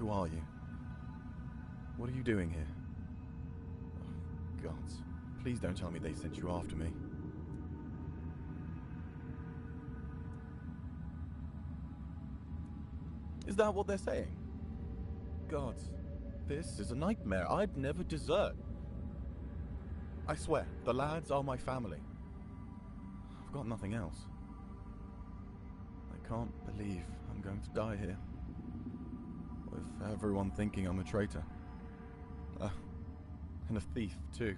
Who are you? What are you doing here? Oh, gods. Please don't tell me they sent you after me. Is that what they're saying? Gods, this is a nightmare. I'd never desert. I swear, the lads are my family. I've got nothing else. I can't believe I'm going to die here. With everyone thinking I'm a traitor. And a thief, too.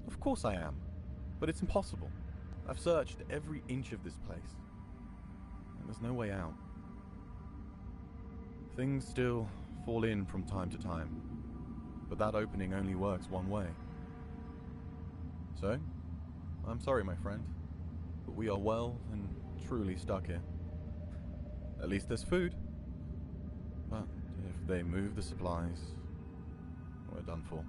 Of course I am, but it's impossible. I've searched every inch of this place, and there's no way out. Things still fall in from time to time, but that opening only works one way. So, I'm sorry, my friend, but we are well and truly stuck here. At least there's food. But if they move the supplies, we're done for.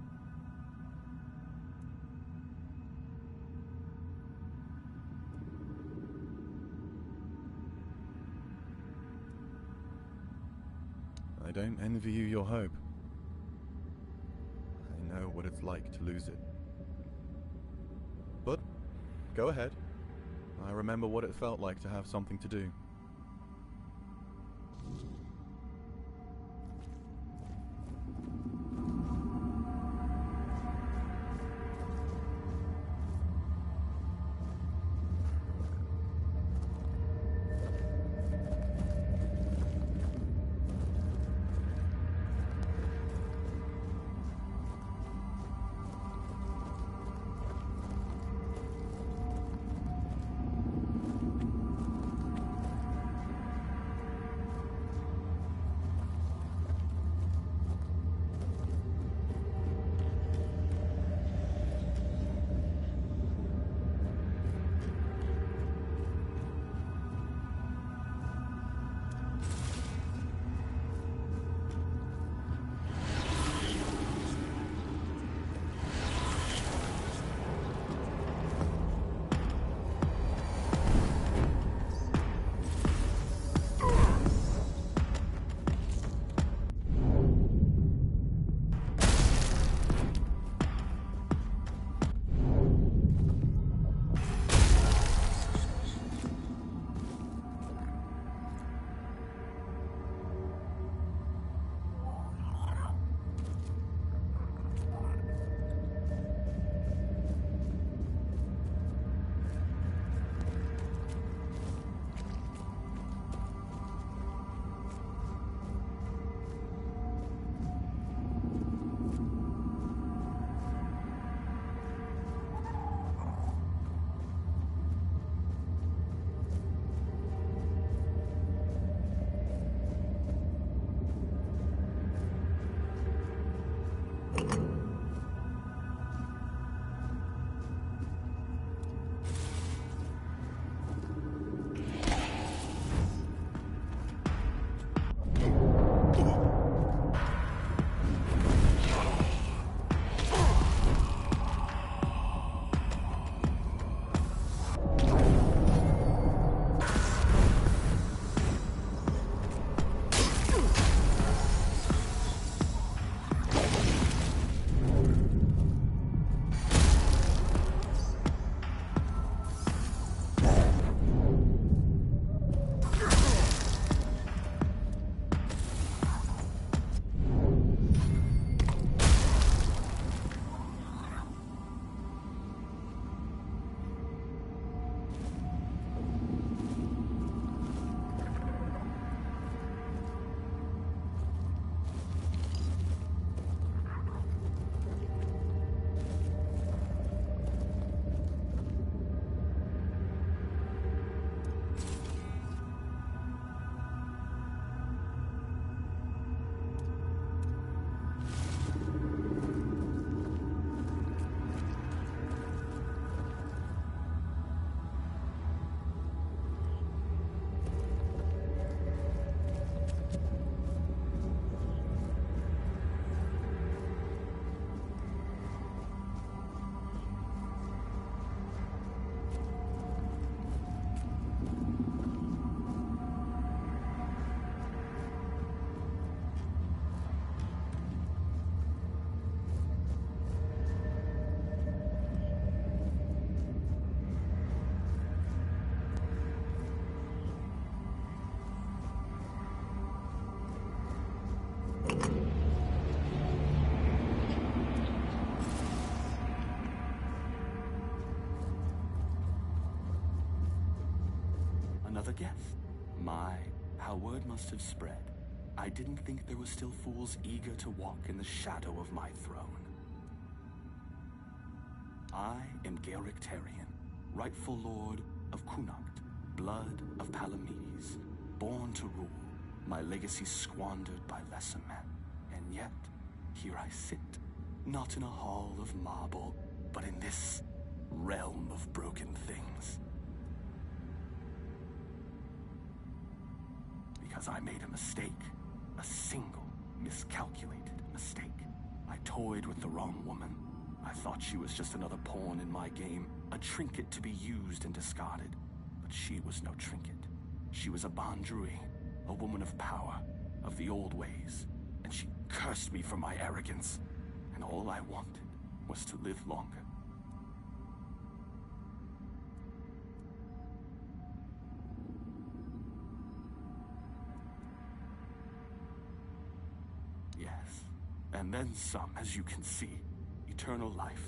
I don't envy you your hope. I know what it's like to lose it. But, go ahead. I remember what it felt like to have something to do. another guest. My, how word must have spread. I didn't think there were still fools eager to walk in the shadow of my throne. I am Gaelic Tarian, rightful lord of Connacht, blood of Palamedes, born to rule, my legacy squandered by lesser men. And yet, here I sit, not in a hall of marble, but in this realm of broken things. Because I made a mistake, a single, miscalculated mistake. I toyed with the wrong woman. I thought she was just another pawn in my game, a trinket to be used and discarded. But she was no trinket. She was a Bandrui, a woman of power, of the old ways, and she cursed me for my arrogance. And all I wanted was to live longer. Yes, and then some, as you can see. Eternal life.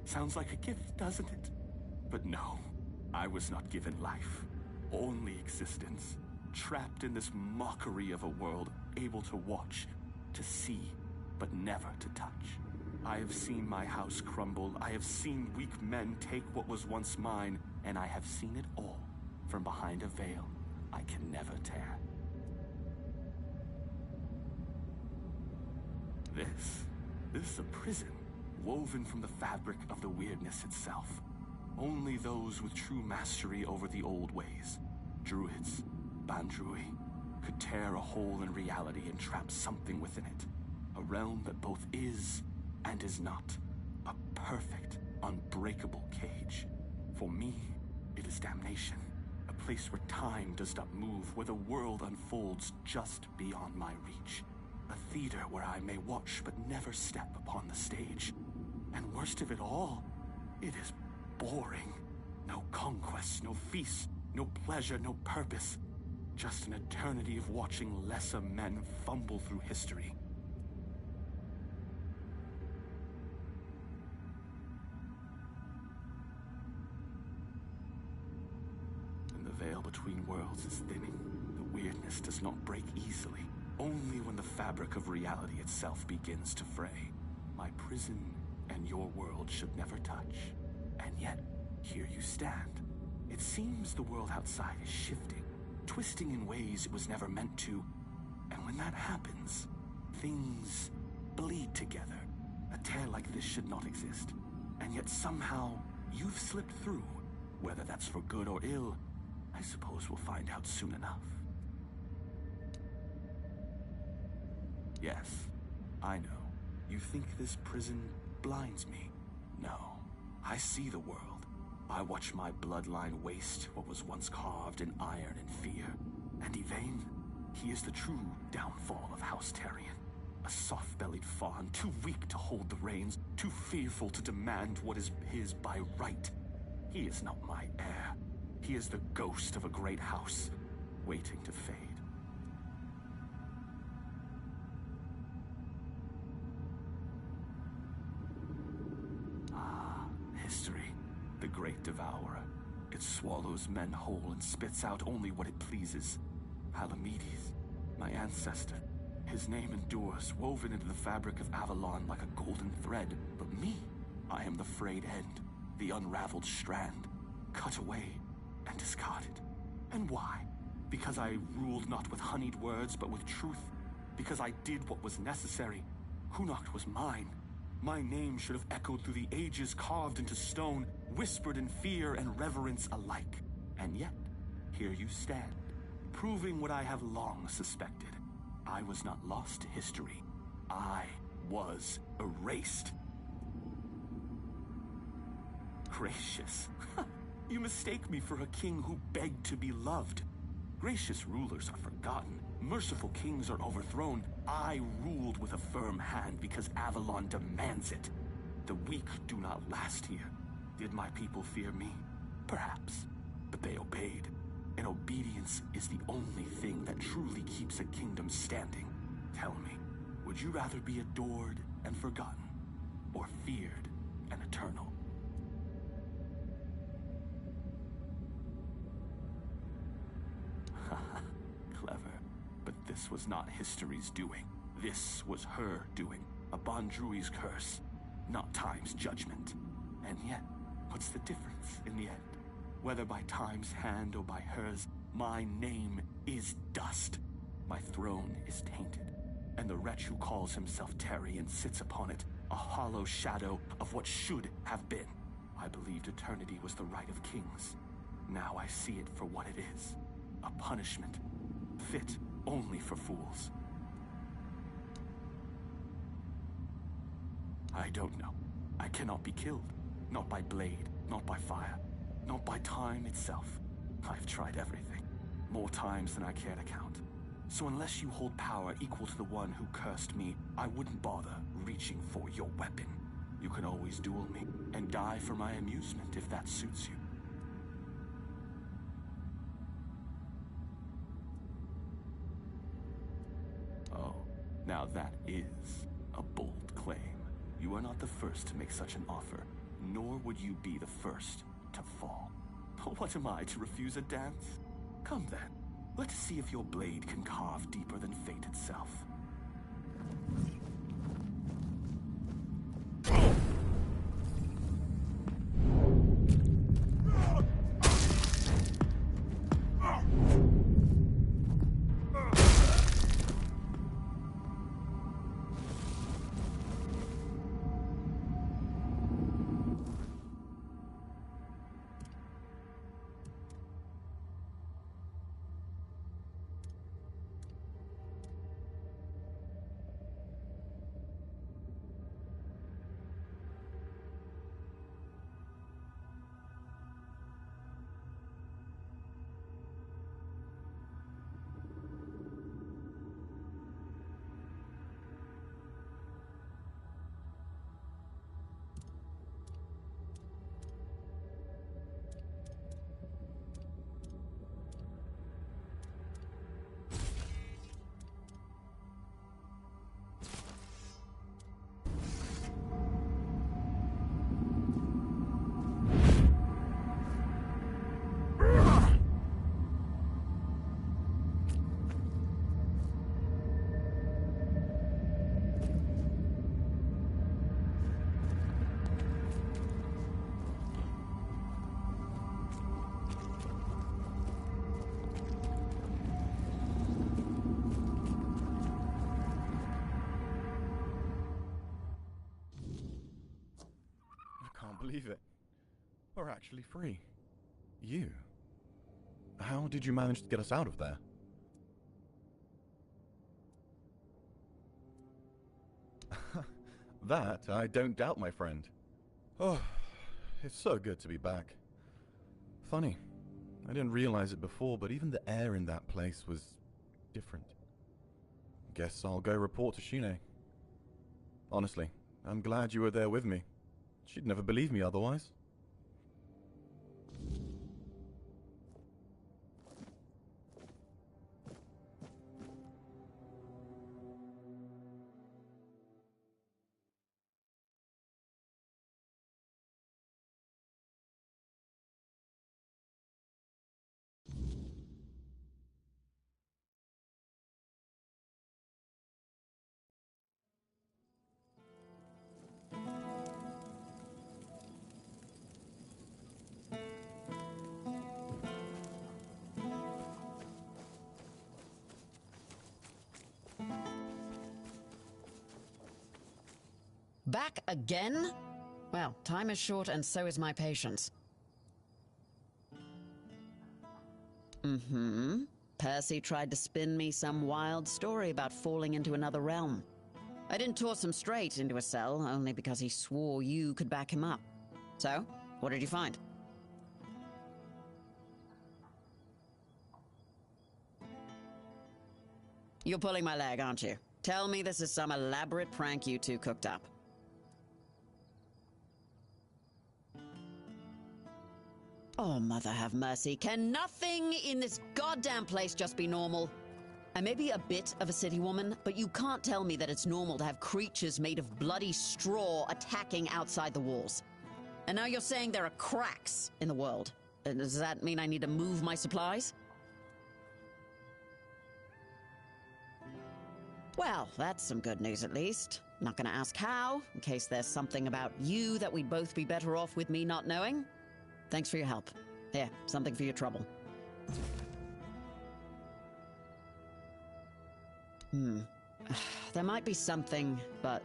Sounds like a gift, doesn't it? But no, I was not given life. Only existence. Trapped in this mockery of a world, able to watch, to see, but never to touch. I have seen my house crumble. I have seen weak men take what was once mine, and I have seen it all from behind a veil I can never tear. This is a prison, woven from the fabric of the weirdness itself. Only those with true mastery over the old ways, druids, Bandrui, could tear a hole in reality and trap something within it. A realm that both is and is not. A perfect, unbreakable cage. For me, it is damnation. A place where time does not move, where the world unfolds just beyond my reach. A theater where I may watch but never step upon the stage. And worst of it all, it is boring. No conquests, no feasts, no pleasure, no purpose. Just an eternity of watching lesser men fumble through history. And the veil between worlds is thinning. The weirdness does not break easily. Only when the fabric of reality itself begins to fray. My prison and your world should never touch. And yet, here you stand. It seems the world outside is shifting, twisting in ways it was never meant to. And when that happens, things bleed together. A tear like this should not exist. And yet somehow, you've slipped through. Whether that's for good or ill, I suppose we'll find out soon enough. Yes, I know. You think this prison blinds me? No, I see the world. I watch my bloodline waste what was once carved in iron and fear. And Yvain, he is the true downfall of House Tarian. A soft-bellied fawn, too weak to hold the reins, too fearful to demand what is his by right. He is not my heir. He is the ghost of a great house, waiting to fade. History, the great devourer. It swallows men whole and spits out only what it pleases. Palamedes, my ancestor. His name endures, woven into the fabric of Avalon like a golden thread. But me, I am the frayed end, the unraveled strand, cut away and discarded. And why? Because I ruled not with honeyed words, but with truth. Because I did what was necessary. Connacht was mine. My name should have echoed through the ages, carved into stone, whispered in fear and reverence alike. And yet, here you stand, proving what I have long suspected. I was not lost to history. I was erased. Gracious. You mistake me for a king who begged to be loved. Gracious rulers are forgotten. Merciful kings are overthrown. I ruled with a firm hand because Avalon demands it. The weak do not last here. Did my people fear me? Perhaps. But they obeyed. And obedience is the only thing that truly keeps a kingdom standing. Tell me, would you rather be adored and forgotten, or feared and eternal? This was not history's doing. This was her doing. A Bandrui's curse, not time's judgment. And yet, what's the difference in the end? Whether by time's hand or by hers, my name is dust. My throne is tainted, and the wretch who calls himself Terry and sits upon it, a hollow shadow of what should have been. I believed eternity was the right of kings. Now I see it for what it is. A punishment, fit only for fools. I don't know. I cannot be killed. Not by blade, not by fire, not by time itself. I've tried everything, more times than I care to count. So unless you hold power equal to the one who cursed me, I wouldn't bother reaching for your weapon. You can always duel me, and die for my amusement if that suits you. Oh, now that is a bold claim. You are not the first to make such an offer, nor would you be the first to fall. What am I, to refuse a dance? Come then, let's see if your blade can carve deeper than fate itself. Believe it. We're actually free. You? How did you manage to get us out of there? That I don't doubt, my friend. Oh, it's so good to be back. Funny, I didn't realize it before, but even the air in that place was different. Guess I'll go report to Shine. Honestly, I'm glad you were there with me. She'd never believe me otherwise. Back again? Well, time is short and so is my patience. Percy tried to spin me some wild story about falling into another realm. I didn't toss him straight into a cell, only because he swore you could back him up. So, what did you find? You're pulling my leg, aren't you? Tell me this is some elaborate prank you two cooked up. Oh, mother have mercy. Can nothing in this goddamn place just be normal? I may be a bit of a city woman, but you can't tell me that it's normal to have creatures made of bloody straw attacking outside the walls. And now you're saying there are cracks in the world. Does that mean I need to move my supplies? Well, that's some good news at least. Not gonna ask how, in case there's something about you that we'd both be better off with me not knowing. Thanks for your help. Here, something for your trouble. There might be something, but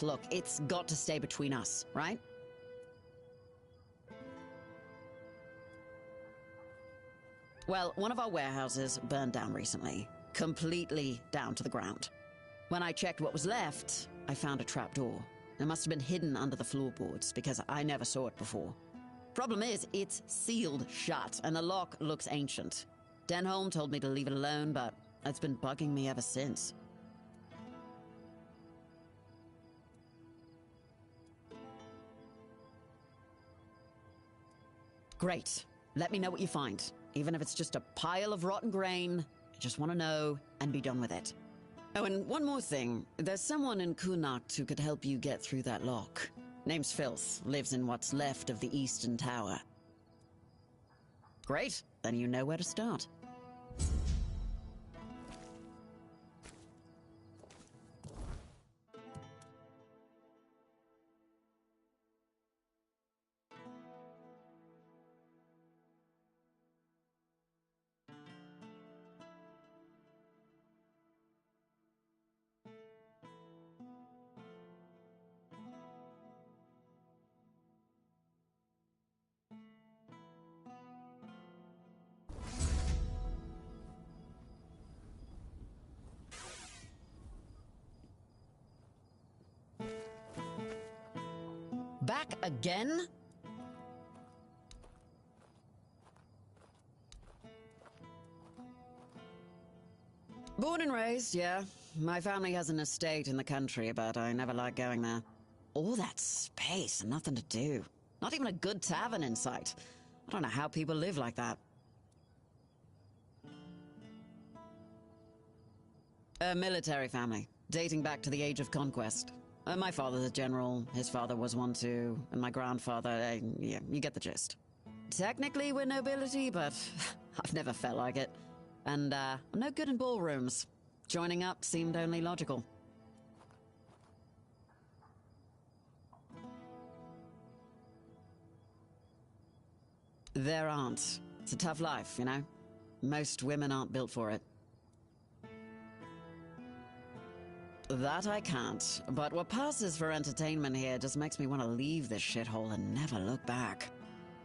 look, it's got to stay between us, right? Well, one of our warehouses burned down recently. Completely down to the ground. When I checked what was left, I found a trapdoor. It must have been hidden under the floorboards, because I never saw it before. Problem is, it's sealed shut, and the lock looks ancient. Denholm told me to leave it alone, but it's been bugging me ever since. Great. Let me know what you find. Even if it's just a pile of rotten grain, I just want to know and be done with it. Oh, and one more thing. There's someone in Kunakt who could help you get through that lock. Name's Filth, lives in what's left of the Eastern Tower. Great, then you know where to start. Back again? Born and raised, yeah. My family has an estate in the country, but I never liked going there. All that space and nothing to do. Not even a good tavern in sight. I don't know how people live like that. A military family, dating back to the Age of Conquest. My father's a general, his father was one too, and my grandfather, yeah, you get the gist. Technically we're nobility, but I've never felt like it. And I'm no good in ballrooms. Joining up seemed only logical. There aren't. It's a tough life, you know? Most women aren't built for it. That I can't, but what passes for entertainment here just makes me want to leave this shithole and never look back.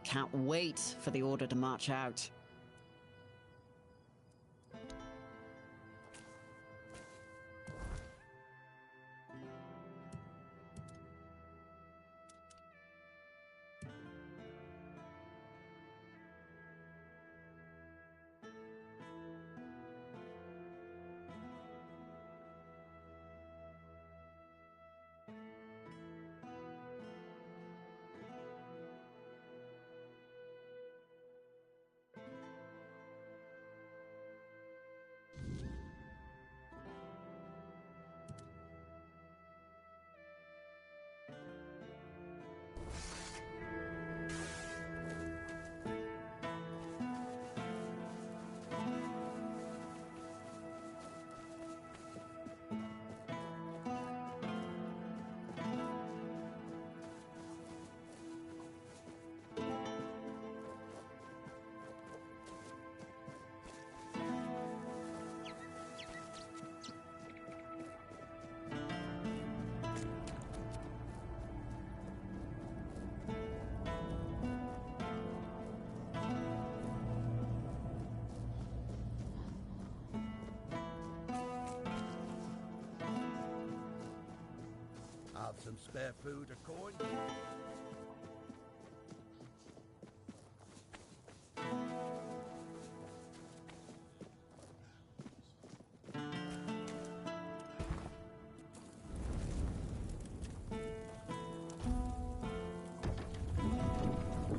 Can't wait for the order to march out. Have some spare food or coin?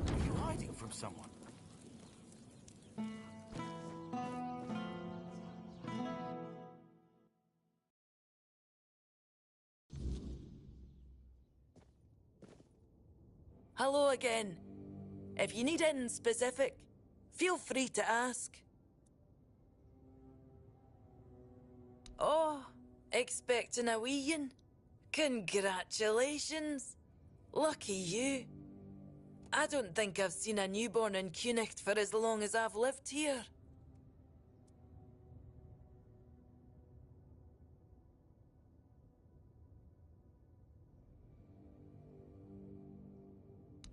Are you hiding from someone? Hello again. If you need anything specific, feel free to ask. Oh, Expecting a wee un? Congratulations! Lucky you. I don't think I've seen a newborn in Cunicht for as long as I've lived here.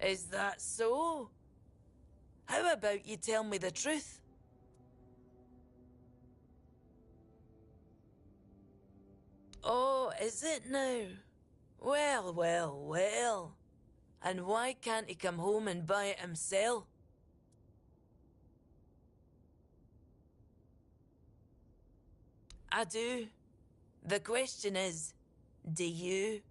Is that so? How about you tell me the truth? Oh, is it now? Well, well, well. And why can't he come home and buy it himself? I do. The question is, do you?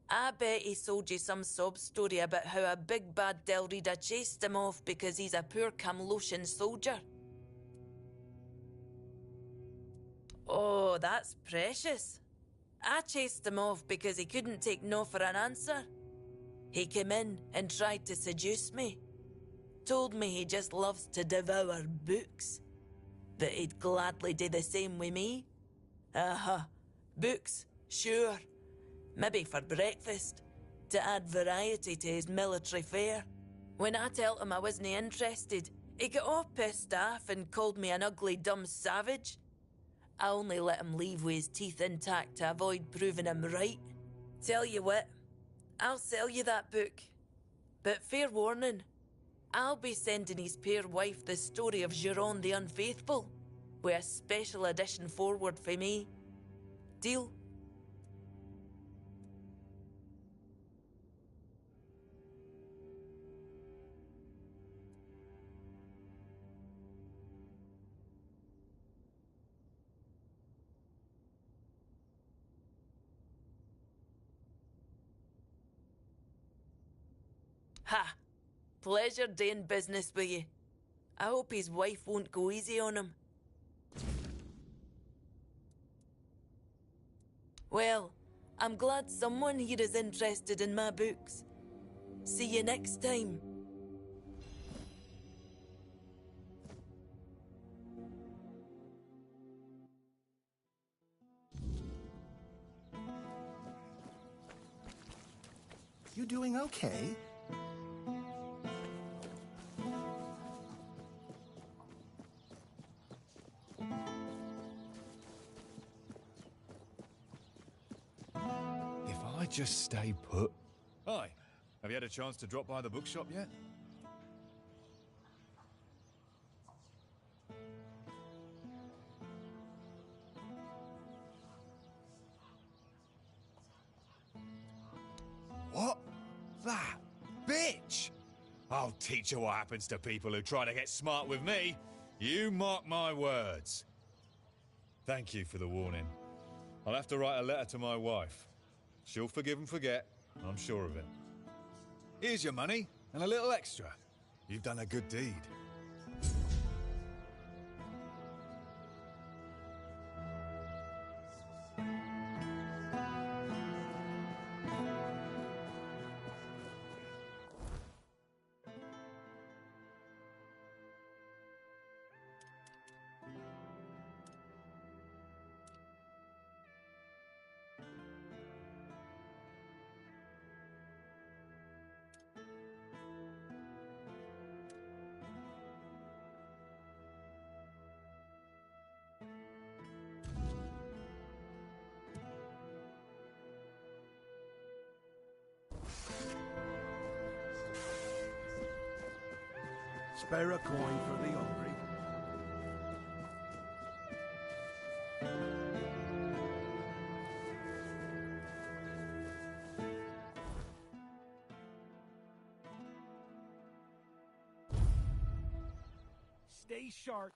I bet he sold you some sob story about how a big bad Delrida chased him off because he's a poor Camloshan soldier. Oh, that's precious. I chased him off because he couldn't take no for an answer. He came in and tried to seduce me. Told me he just loves to devour books. That he'd gladly do the same with me. Books, sure. Maybe for breakfast, to add variety to his military fare. When I told him I wasn't interested, he got all pissed off and called me an ugly dumb savage. I only let him leave with his teeth intact to avoid proving him right. Tell you what, I'll sell you that book. But fair warning, I'll be sending his poor wife the story of Giron the Unfaithful, with a special edition forward for me. Deal? Ha! Pleasure doing business with you. I hope his wife won't go easy on him. Well, I'm glad someone here is interested in my books. See you next time. You doing okay? If I just stay put... Hi, have you had a chance to drop by the bookshop yet? What? That bitch! I'll teach her what happens to people who try to get smart with me. You mark my words. Thank you for the warning. I'll have to write a letter to my wife. She'll forgive and forget, I'm sure of it. Here's your money, and a little extra. You've done a good deed. Spare a coin for the hungry. Stay sharp.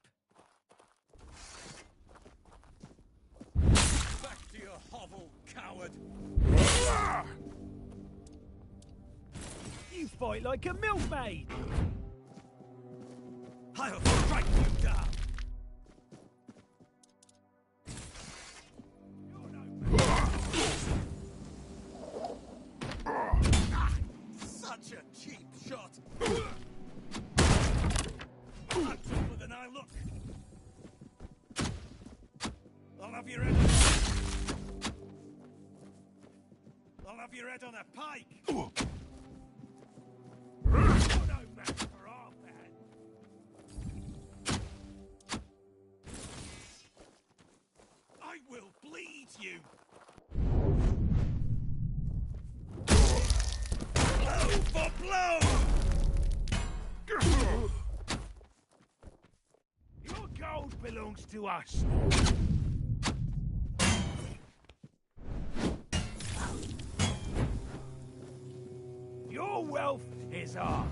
Back to your hovel, coward! You fight like a milkmaid. I'll strike you down! Such a cheap shot! I'm tougher than I look! I'll have your head. I'll have your head on a pike! You're no match for our man! I will bleed you! Blow for blow! Your gold belongs to us. Your wealth is ours.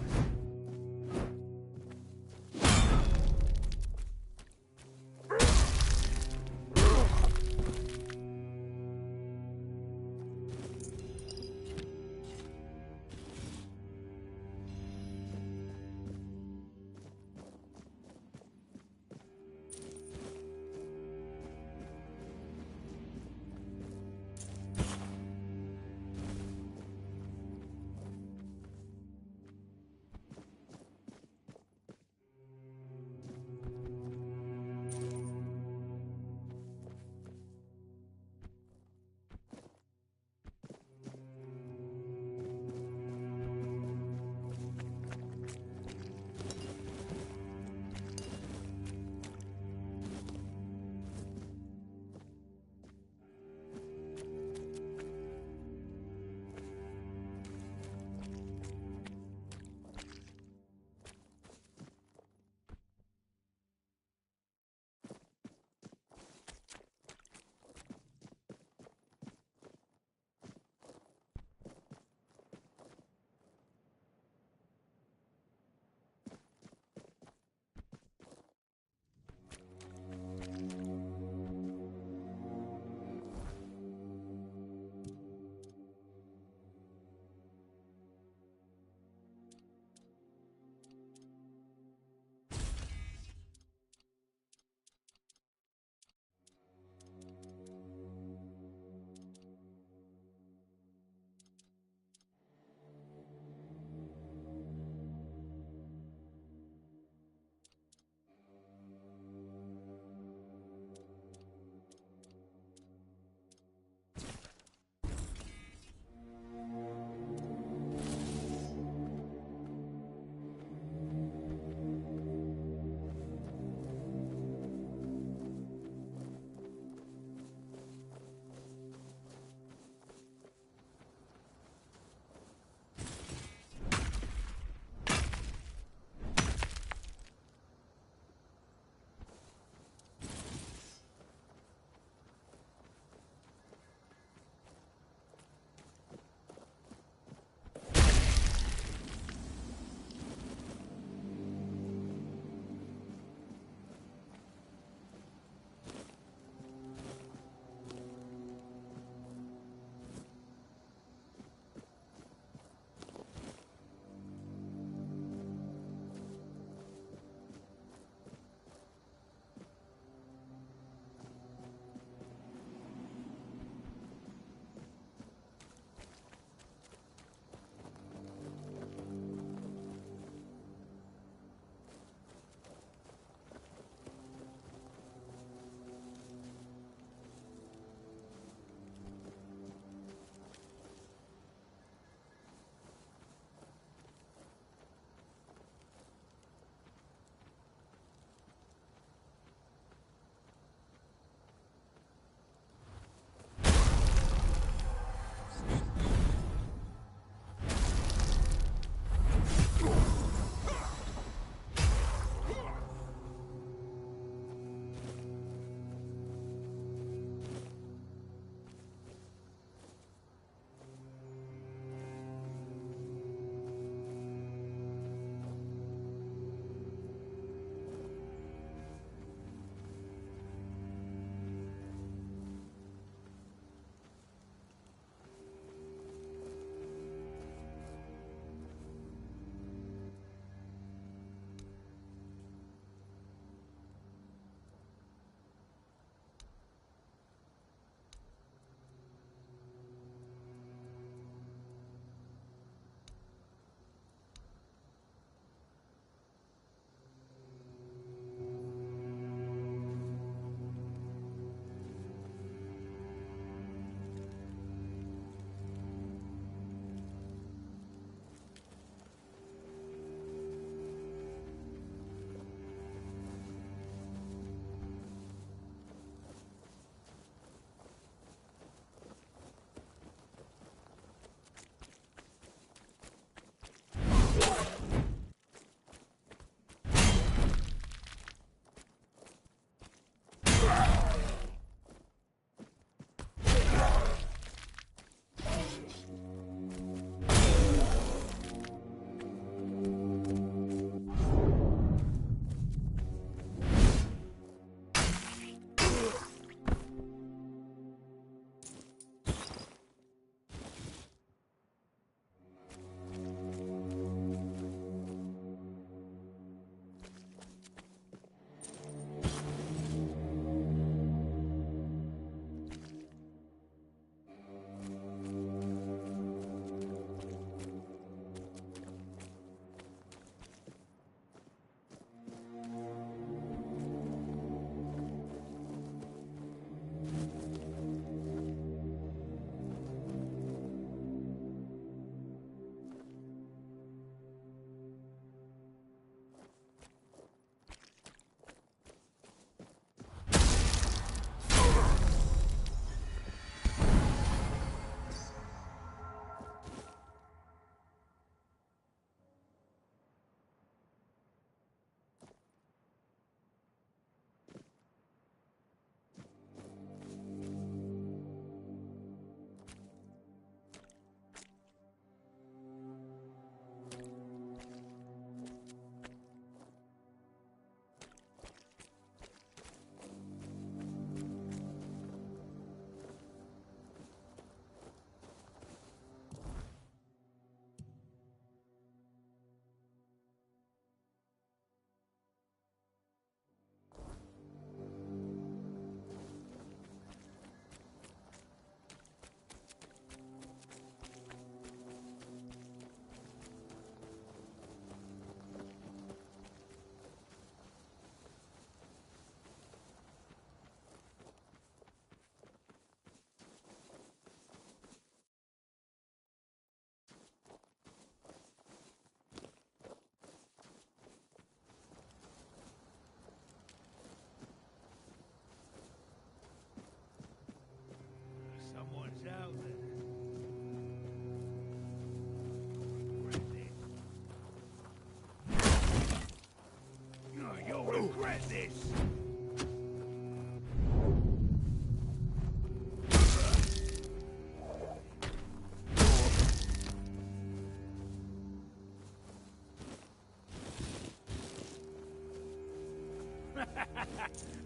this.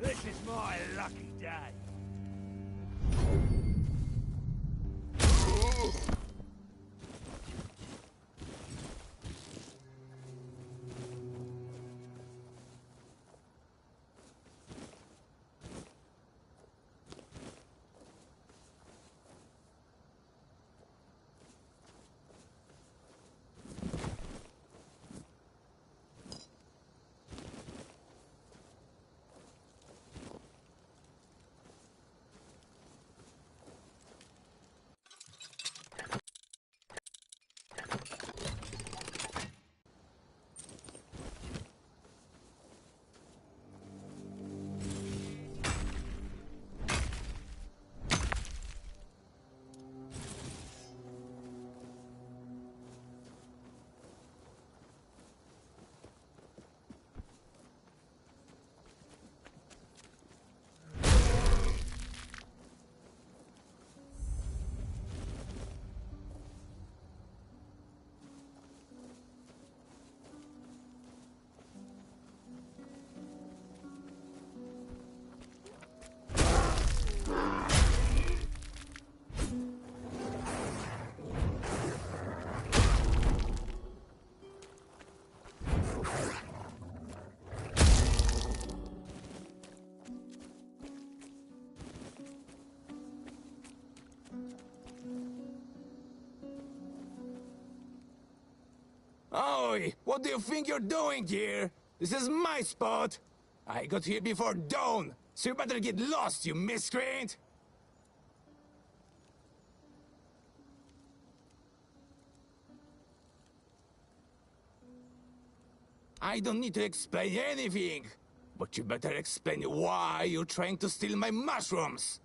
This is my lucky day. Oi! What do you think you're doing here? This is my spot! I got here before dawn, so you better get lost, you miscreant! I don't need to explain anything, but you better explain why you're trying to steal my mushrooms!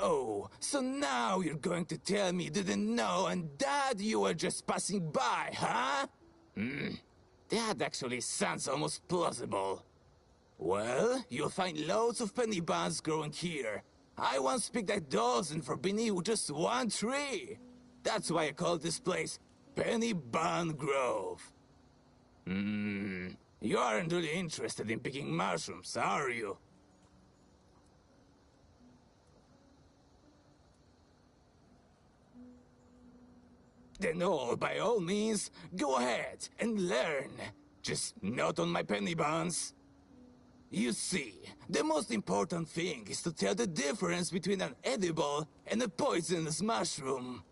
Oh, so now you're going to tell me you didn't know and that you were just passing by, huh? That actually sounds almost plausible. Well, you'll find loads of penny buns growing here. I once picked a dozen for beneath just one tree. That's why I call this place Penny Bun Grove. You aren't really interested in picking mushrooms, are you? Then by all means, go ahead and learn. Just not on my penny buns. You see, the most important thing is to tell the difference between an edible and a poisonous mushroom.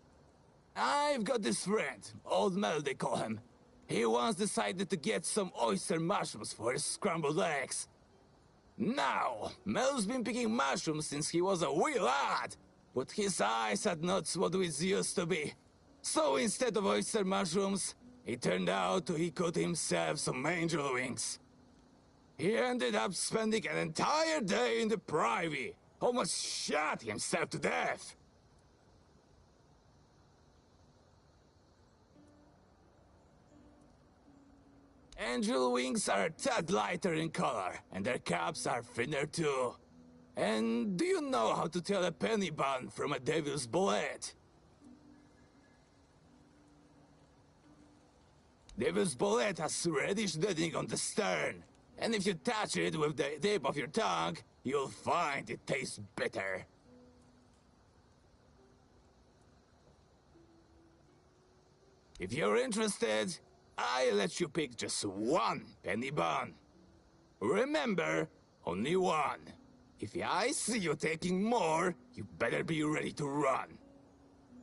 I've got this friend, Old Mel they call him. He once decided to get some oyster mushrooms for his scrambled eggs. Now, Mel's been picking mushrooms since he was a wee lad, but his eyes had not what it used to be. So instead of oyster mushrooms, it turned out he caught himself some angel wings. He ended up spending an entire day in the privy, almost shot himself to death. Angel wings are a tad lighter in color, and their caps are thinner too. And do you know how to tell a penny bun from a devil's bullet? Devil's bullet has reddish dotting on the stern, and if you touch it with the tip of your tongue, you'll find it tastes bitter. If you're interested, I'll let you pick just one penny bun. Remember, only one. If I see you taking more, you better be ready to run.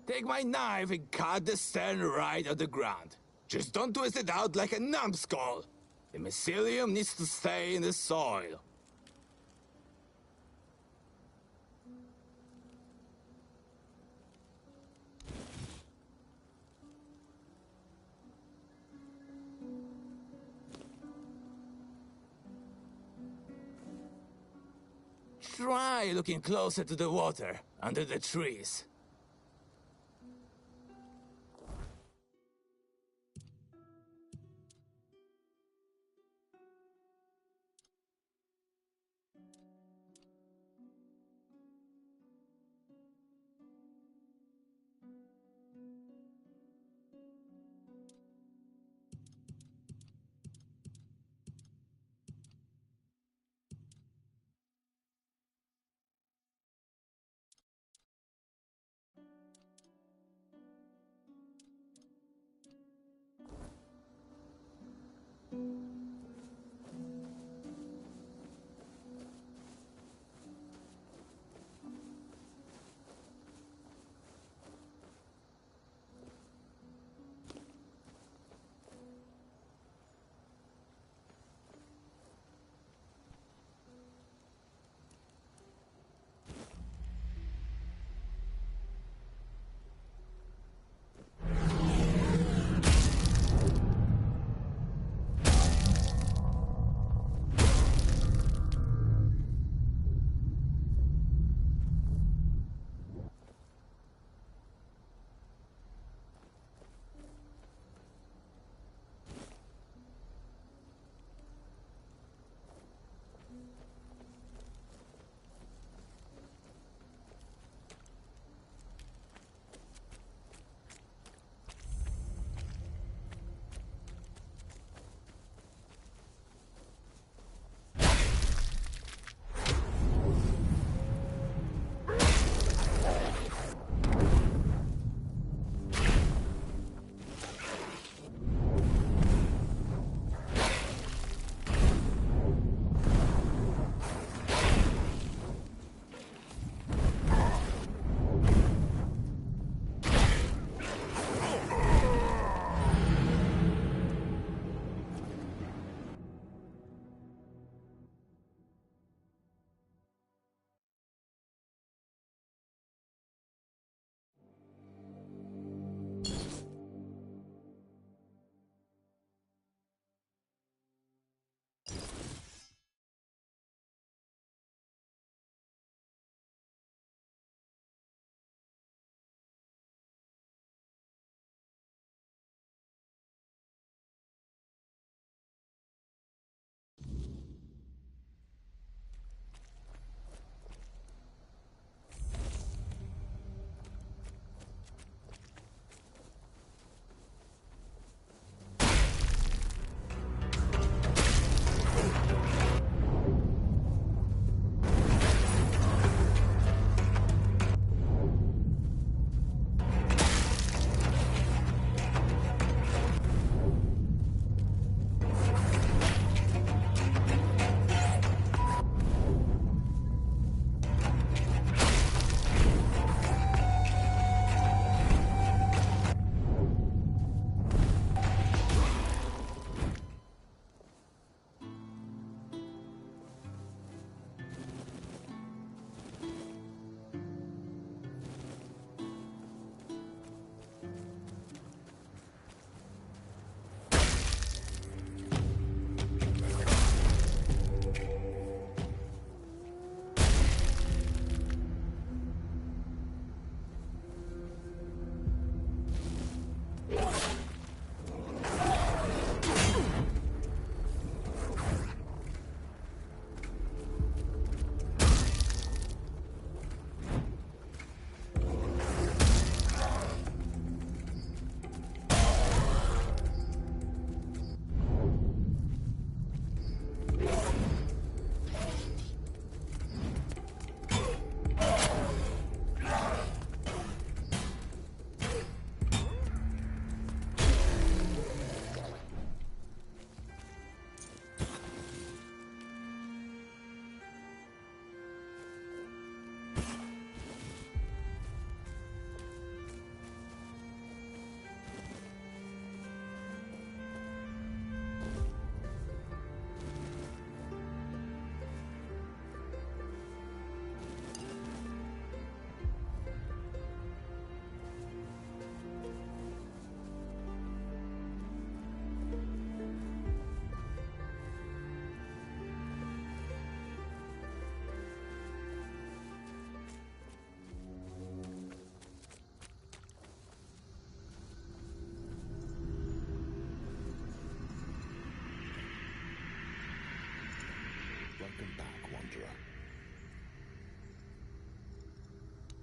Take my knife and cut the stern right on the ground. Just don't twist it out like a numbskull. The mycelium needs to stay in the soil. Try looking closer to the water, under the trees.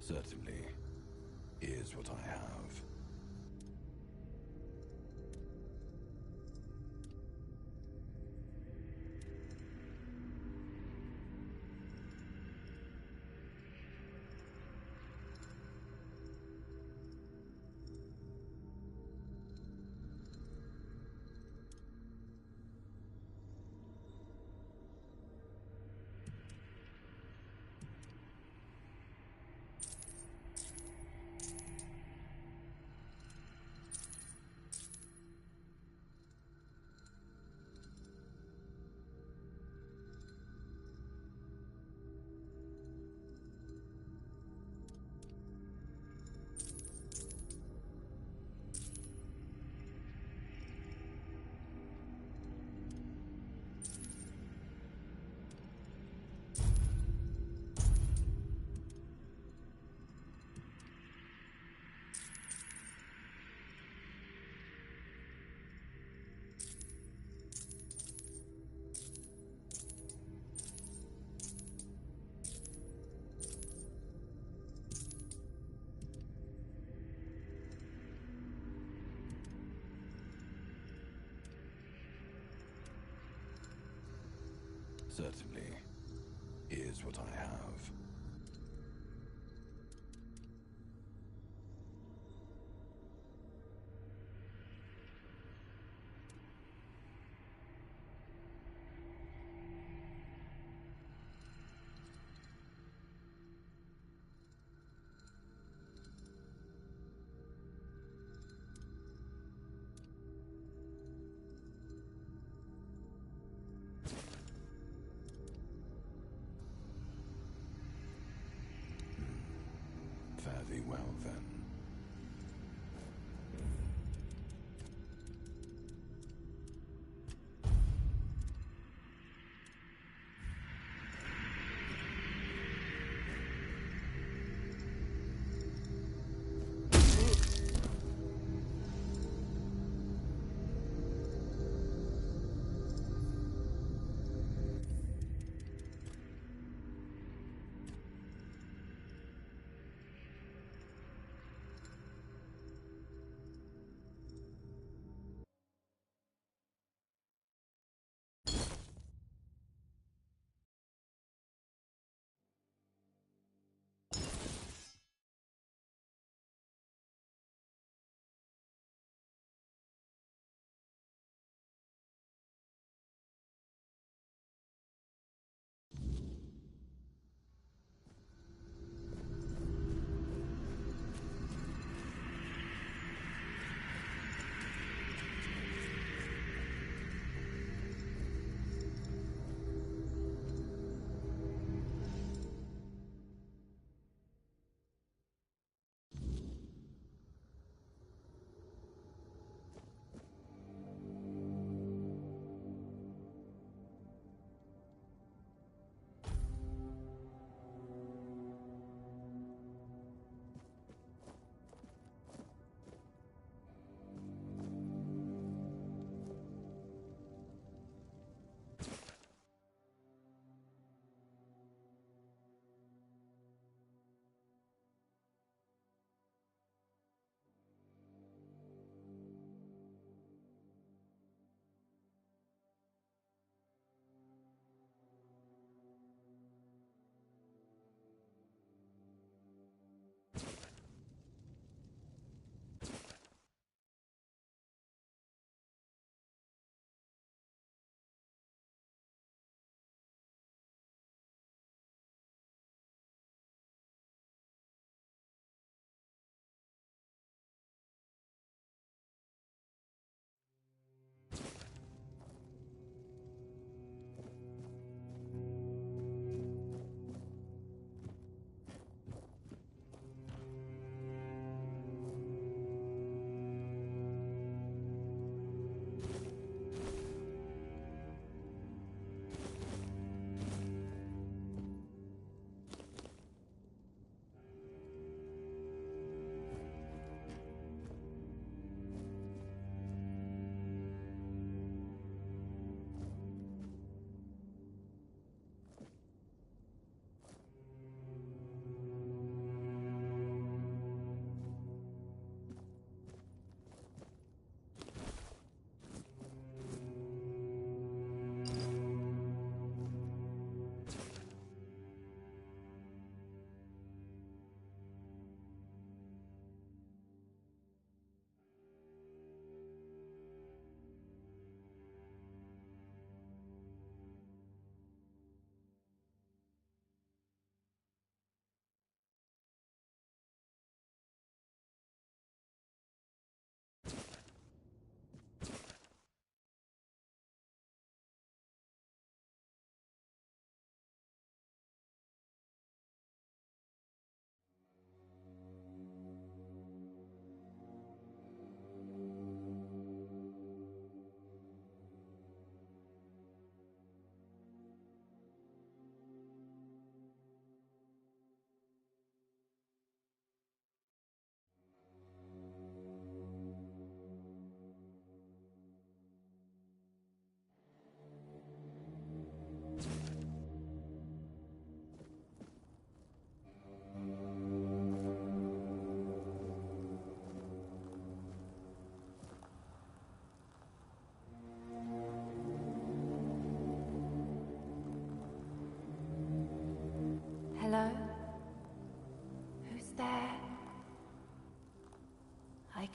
Certainly. Here's what I have. Certainly. Here's what I have. Fare thee well, then.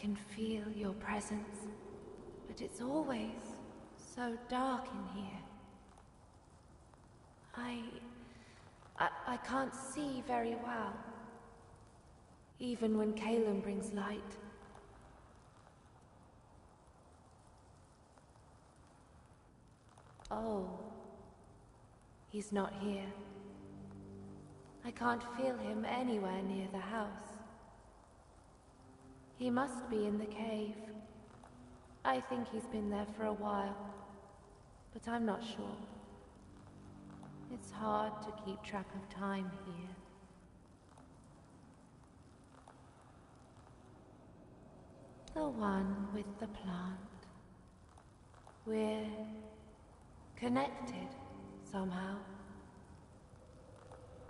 can feel your presence, but it's always so dark in here. I can't see very well, even when Calum brings light. Oh, he's not here. I can't feel him anywhere near the house. He must be in the cave. I think he's been there for a while, but I'm not sure. It's hard to keep track of time here. The one with the plant. We're connected somehow.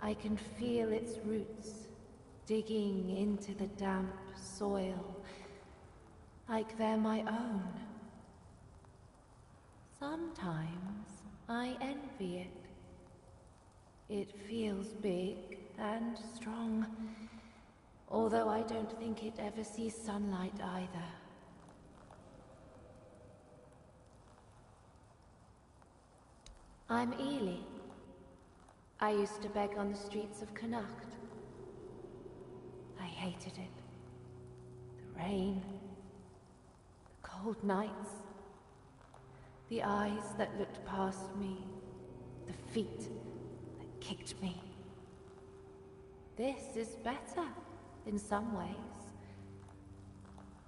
I can feel its roots digging into the damp soil, like they're my own. Sometimes I envy it. It feels big and strong, although I don't think it ever sees sunlight either. I'm Ely. I used to beg on the streets of Connacht. I hated it. The rain, the cold nights, the eyes that looked past me, the feet that kicked me. This is better in some ways,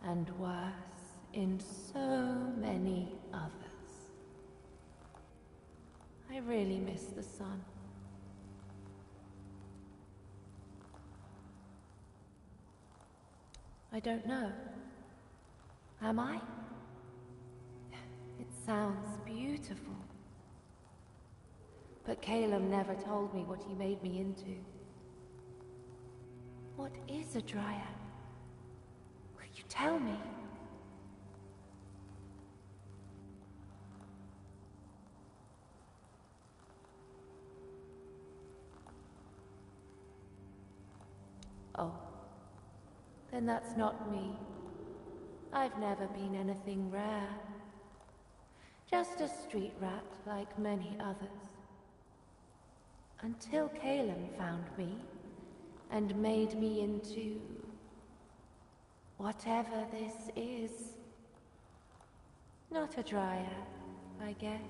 and worse in so many others. I really miss the sun. I don't know. Am I? It sounds beautiful. But Calum never told me what he made me into. What is a dryad? Will you tell me? Oh. Then that's not me. I've never been anything rare. Just a street rat like many others. Until Calum found me and made me into whatever this is. Not a dryad, I guess.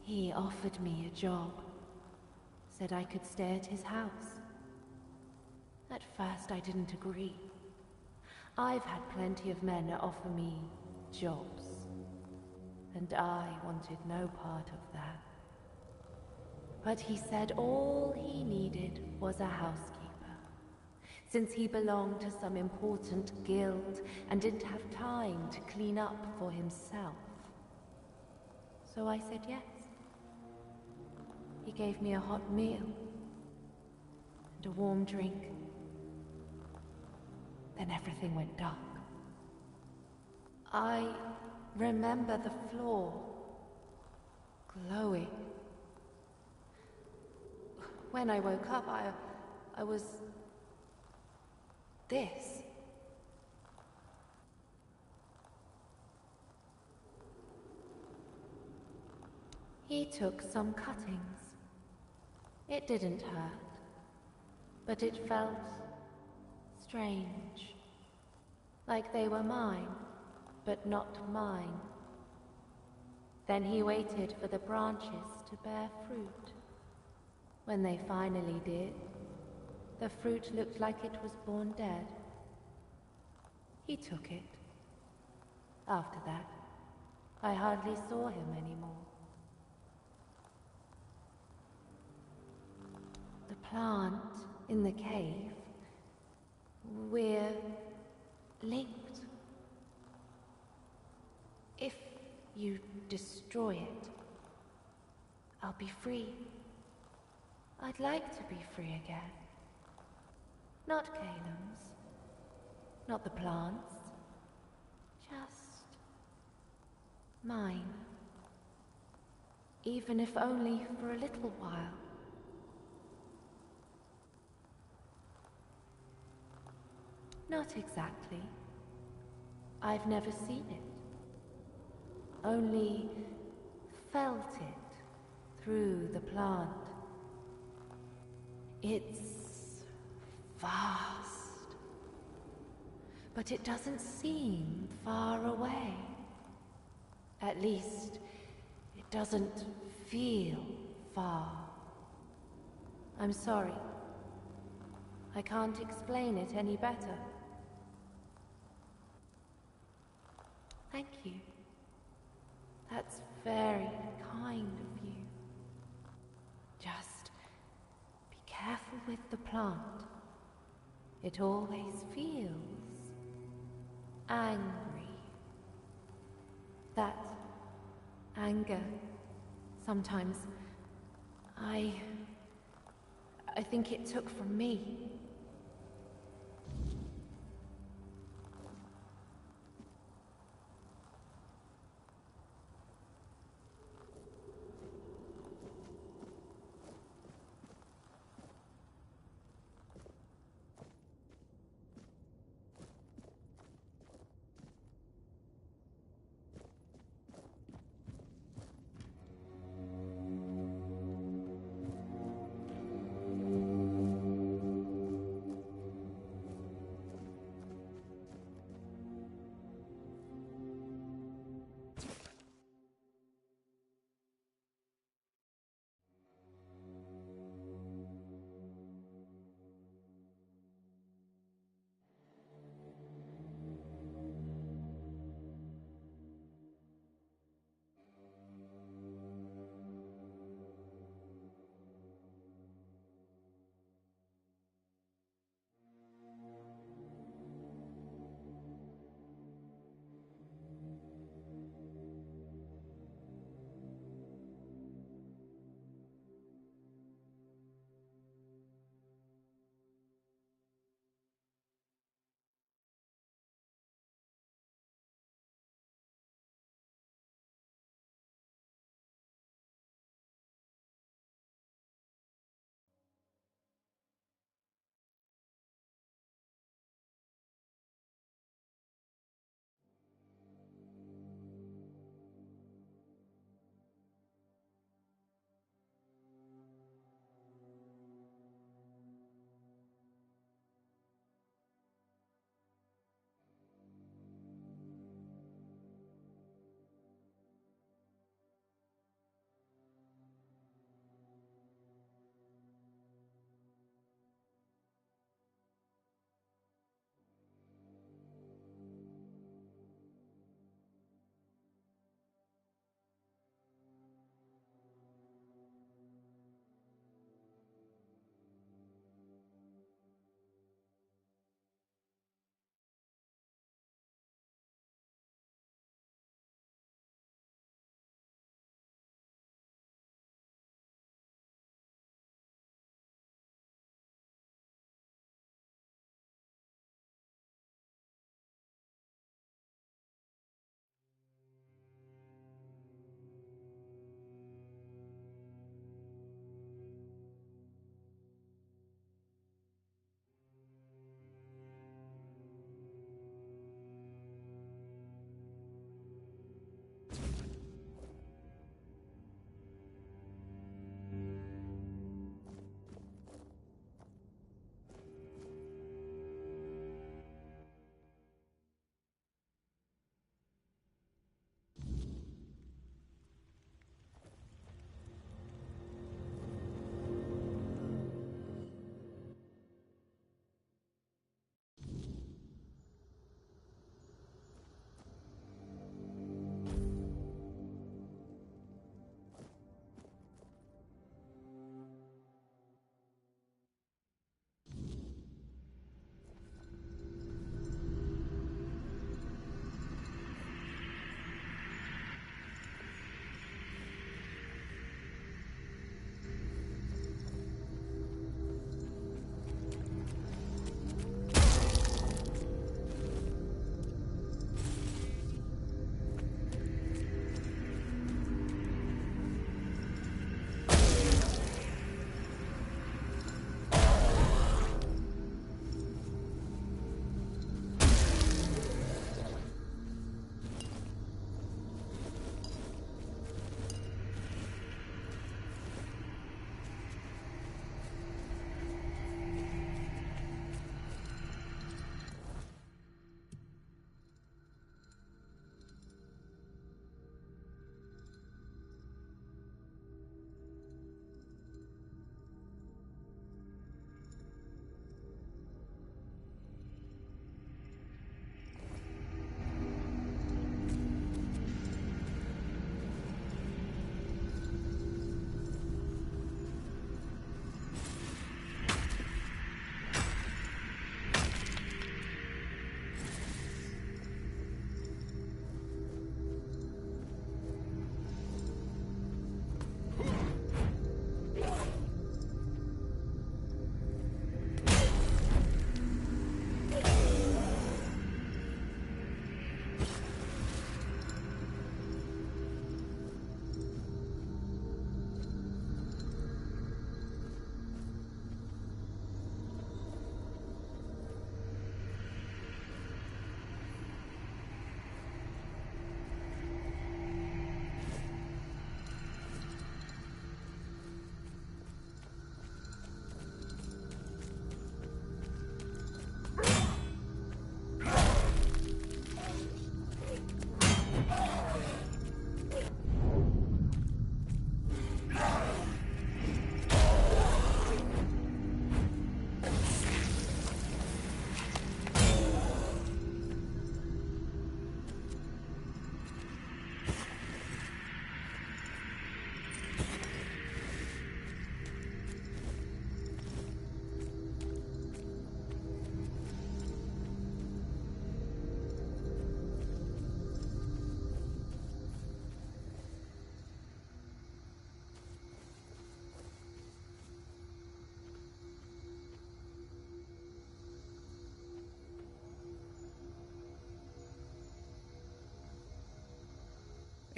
He offered me a job. Said I could stay at his house. At first I didn't agree. I've had plenty of men offer me jobs, and I wanted no part of that. But he said all he needed was a housekeeper, since he belonged to some important guild and didn't have time to clean up for himself. So I said yes. He gave me a hot meal and a warm drink. Then everything went dark. I remember the floor glowing. When I woke up, I was this. He took some cuttings. It didn't hurt, but it felt strange. Like they were mine, but not mine. Then he waited for the branches to bear fruit. When they finally did, the fruit looked like it was born dead. He took it. After that, I hardly saw him anymore. The plant in the cave, we're linked. If you destroy it, I'll be free. I'd like to be free again. Not Calum's, not the plant's, just mine. Even if only for a little while. Not exactly. I've never seen it. Only felt it through the plant. It's vast. But it doesn't seem far away. At least, it doesn't feel far. I'm sorry. I can't explain it any better. Thank you. That's very kind of you. Just be careful with the plant. It always feels angry. That anger, sometimes, I think it took from me.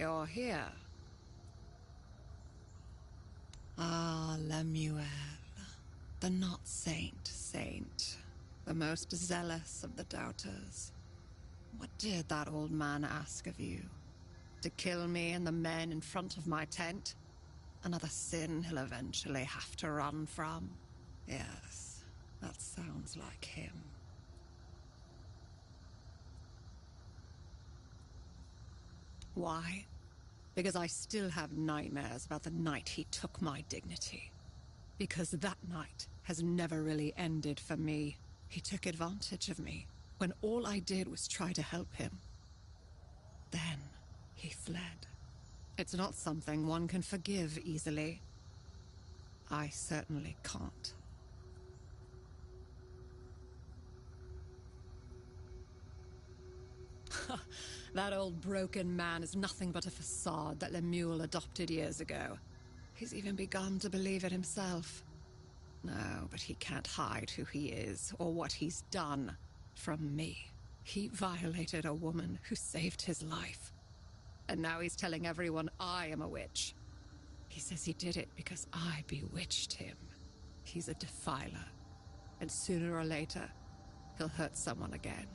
You're here. Ah, Lemuel, the not saint, the most zealous of the doubters. What did that old man ask of you? To kill me and the men in front of my tent? Another sin he'll eventually have to run from? Yes, that sounds like him. Why? Because I still have nightmares about the night he took my dignity. Because that night has never really ended for me. He took advantage of me when all I did was try to help him. Then he fled. It's not something one can forgive easily. I certainly can't. That old broken man is nothing but a facade that Lemuel adopted years ago. He's even begun to believe it himself. No, but he can't hide who he is or what he's done from me. He violated a woman who saved his life. And now he's telling everyone I am a witch. He says he did it because I bewitched him. He's a defiler. And sooner or later, he'll hurt someone again.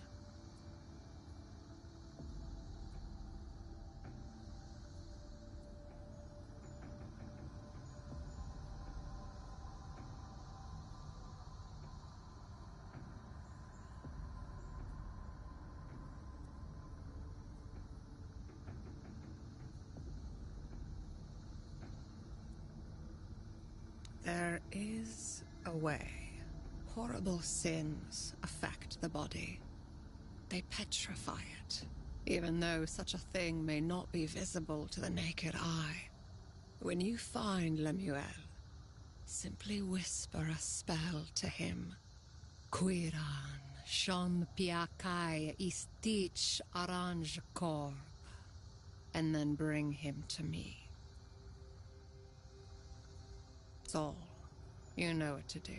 There is a way. Horrible sins affect the body. They petrify it, even though such a thing may not be visible to the naked eye. When you find Lemuel, simply whisper a spell to him. Quiran, shon piakai istich aranj kor. And then bring him to me. That's all. You know what to do.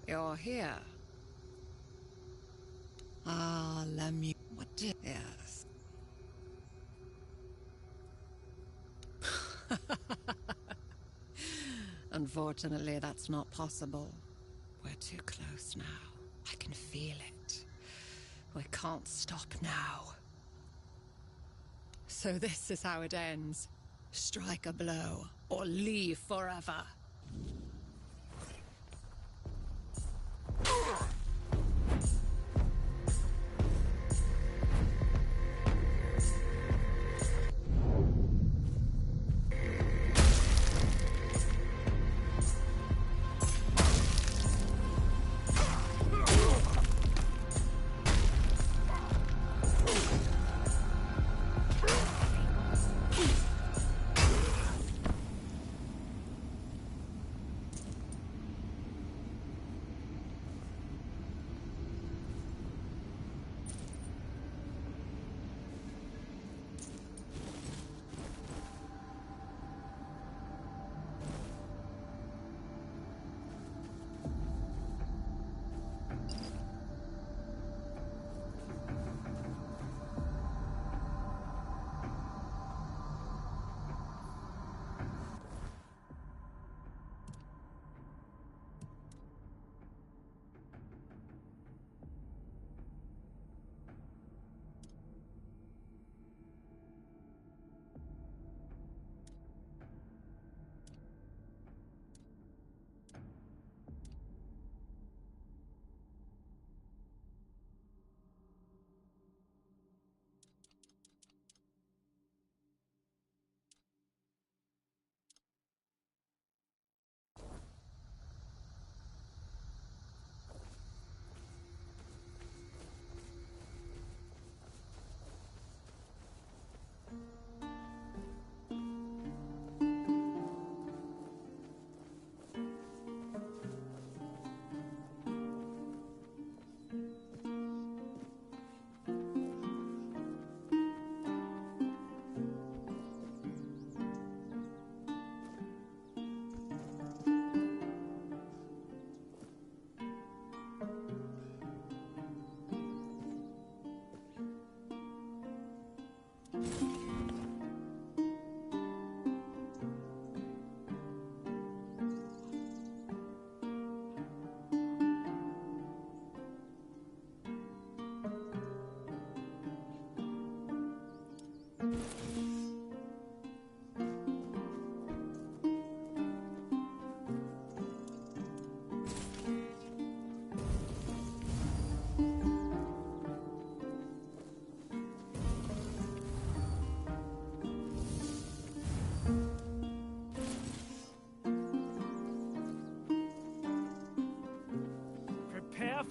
You're here. Ah, Lemuel. What did... Yes. Unfortunately, that's not possible. We're too close now. I can feel it. We can't stop now. So this is how it ends. Strike a blow, or leave forever.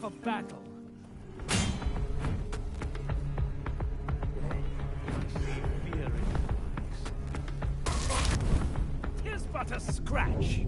for battle. Fear in eyes. 'Tis but a scratch.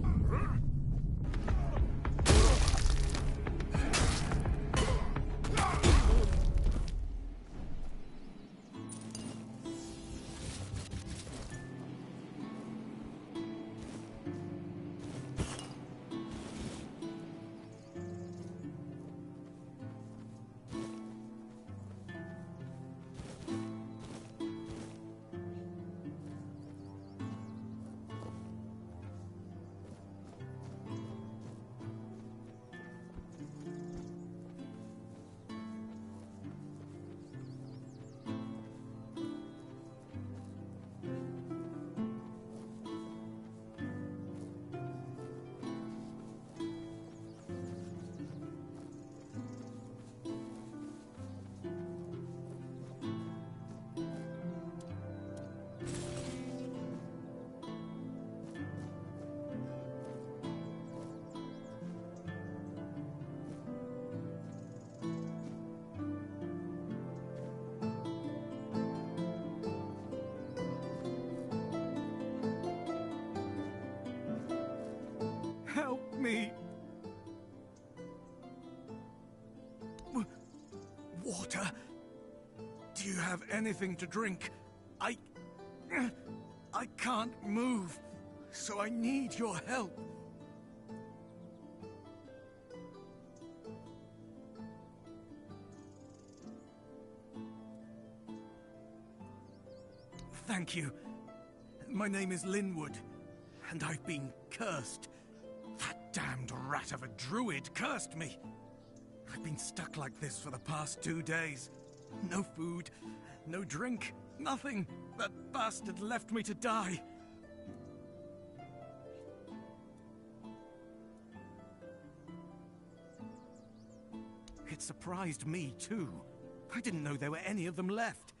Help me! Water? Do you have anything to drink? I can't move, so I need your help. Thank you. My name is Linwood, and I've been cursed. That damned rat of a druid cursed me. I've been stuck like this for the past 2 days. No food, no drink, nothing. That bastard left me to die. It surprised me, too. I didn't know there were any of them left.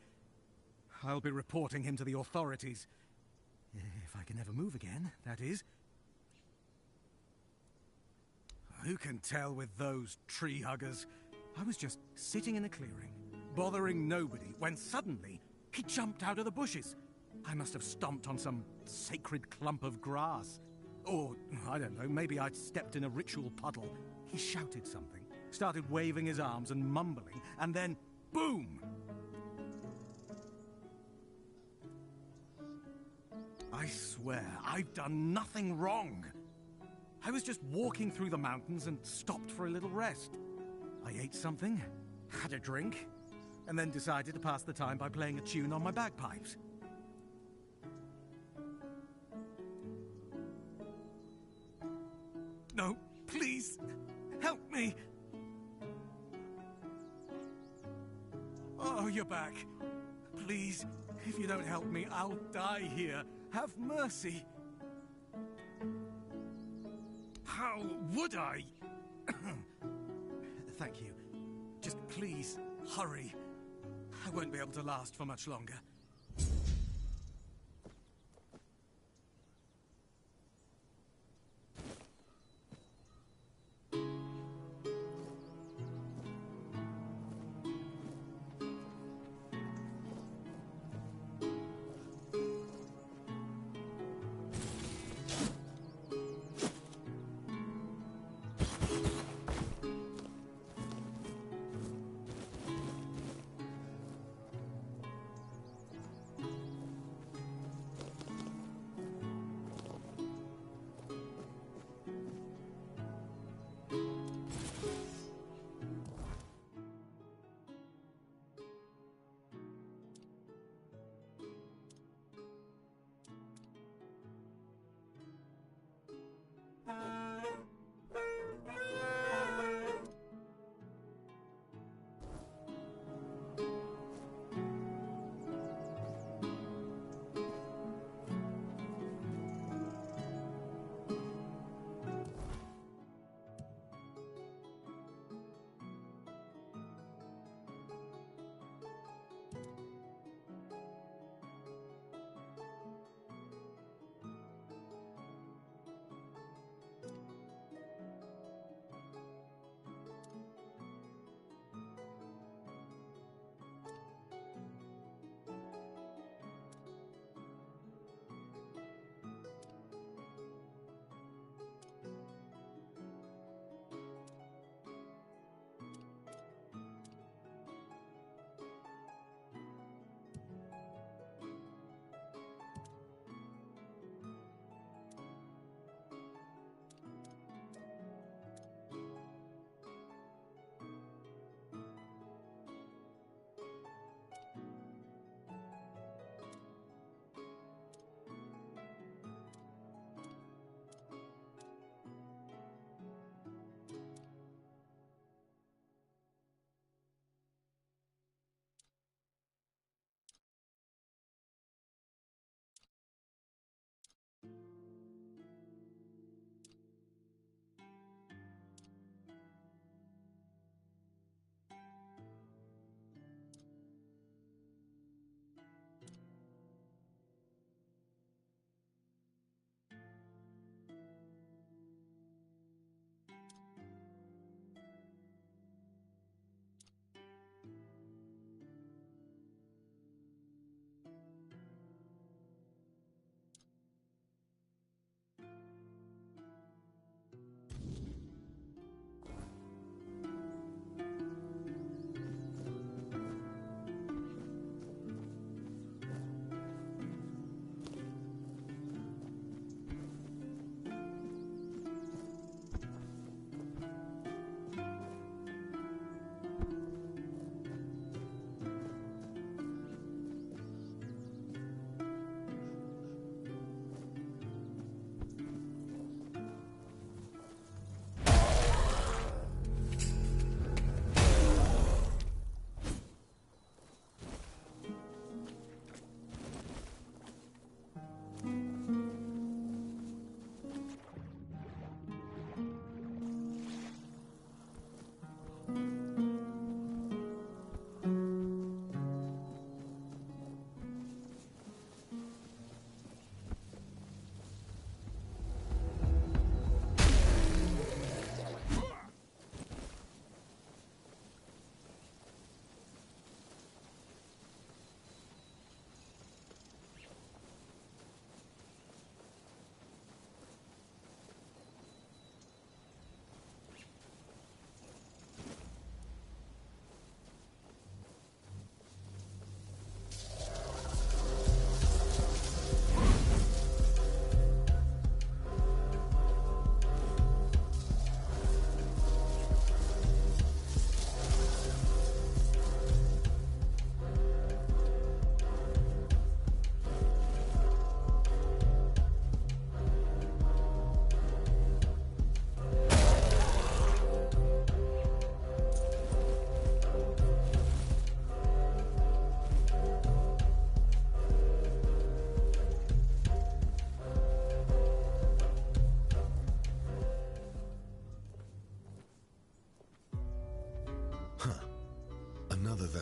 I'll be reporting him to the authorities. If I can ever move again, that is. Who can tell with those tree huggers? I was just sitting in a clearing, bothering nobody, when suddenly he jumped out of the bushes. I must have stomped on some sacred clump of grass. Or, I don't know, maybe I'd stepped in a ritual puddle. He shouted something, started waving his arms and mumbling, and then, boom! I swear, I've done nothing wrong. I was just walking through the mountains and stopped for a little rest. I ate something, had a drink, and then decided to pass the time by playing a tune on my bagpipes. No, please, help me! Oh, you're back. Please, if you don't help me, I'll die here. Have mercy. How would I? Thank you. Just please, hurry. I won't be able to last for much longer.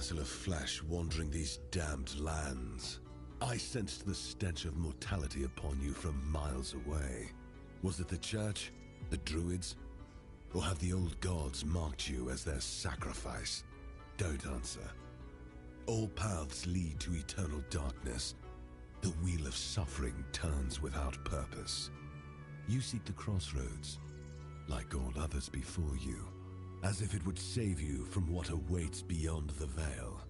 vessel of flesh wandering these damned lands. I sensed the stench of mortality upon you from miles away. Was it the church? The druids? Or have the old gods marked you as their sacrifice? Don't answer. All paths lead to eternal darkness. The wheel of suffering turns without purpose. You seek the crossroads, like all others before you, as if it would save you from what awaits beyond the veil.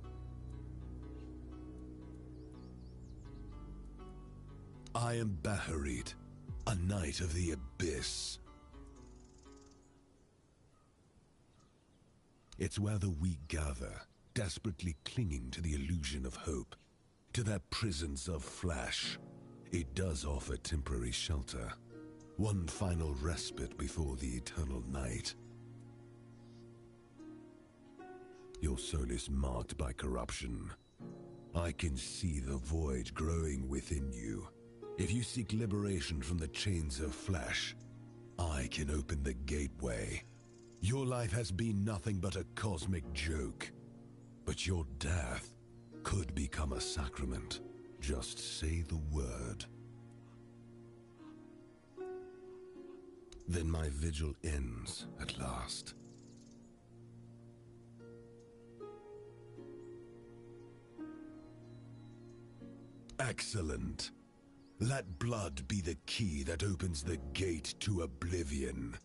I am Baharit, a knight of the Abyss. It's where the weak gather, desperately clinging to the illusion of hope, to their prisons of flesh. It does offer temporary shelter, one final respite before the eternal night. Your soul is marked by corruption. I can see the void growing within you. If you seek liberation from the chains of flesh, I can open the gateway. Your life has been nothing but a cosmic joke, but your death could become a sacrament. Just say the word. Then my vigil ends at last. Excellent. Let blood be the key that opens the gate to oblivion.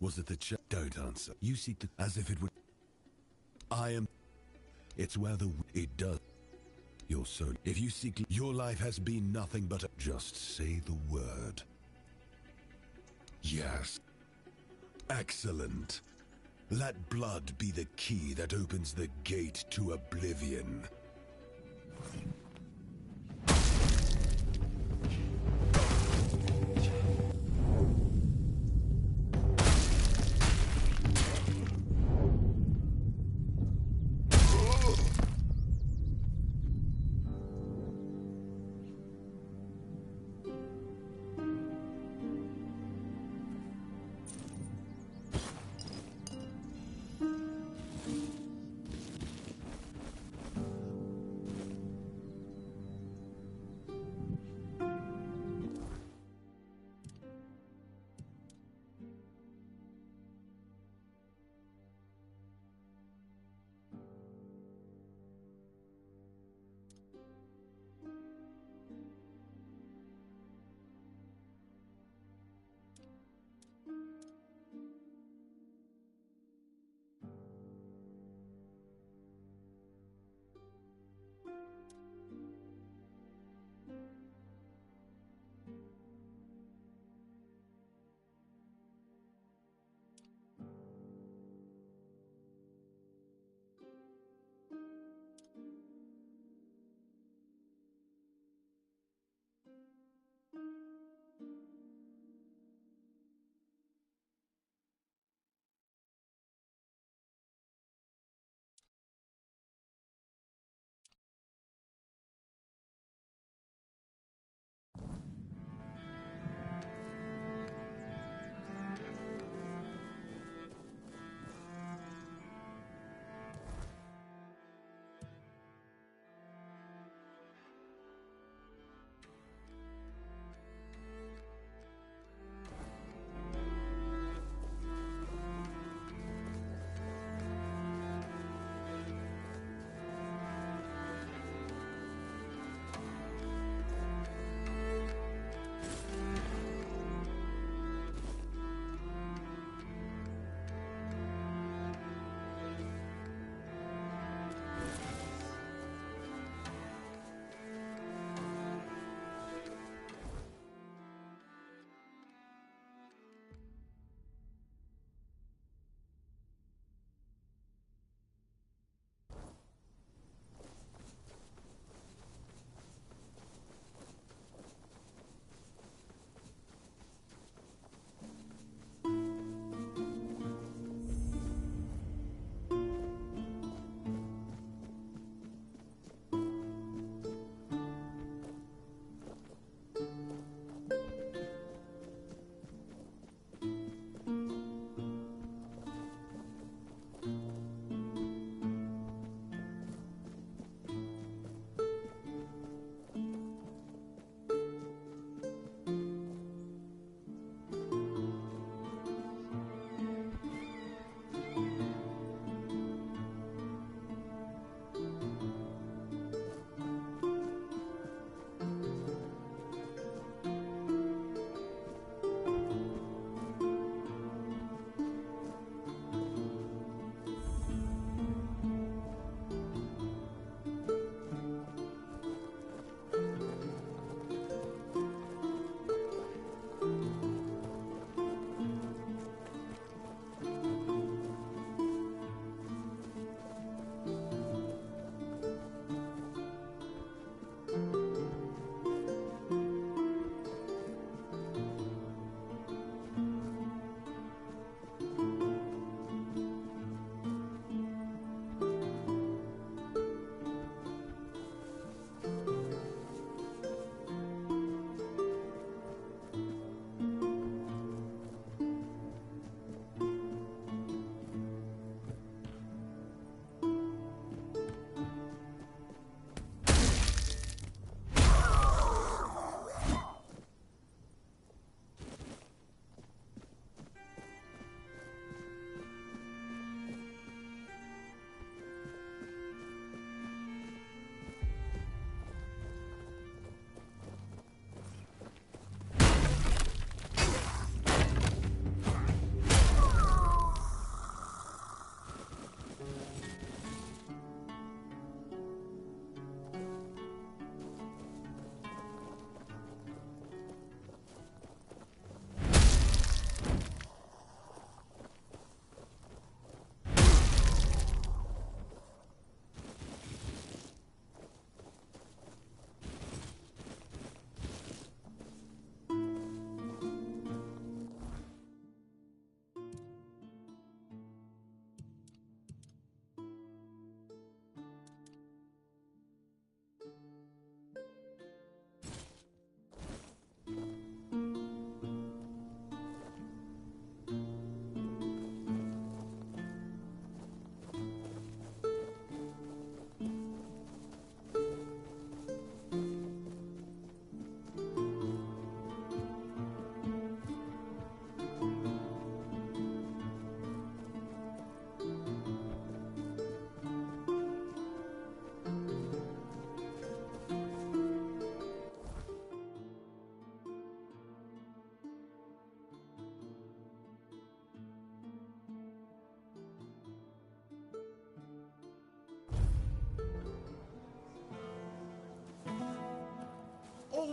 Was it the Don't answer. You seek the... As if it would... I am... It's where the... It does. Your soul... If you seek... Your life has been nothing but a... Just say the word. Yes. Excellent. Let blood be the key that opens the gate to oblivion.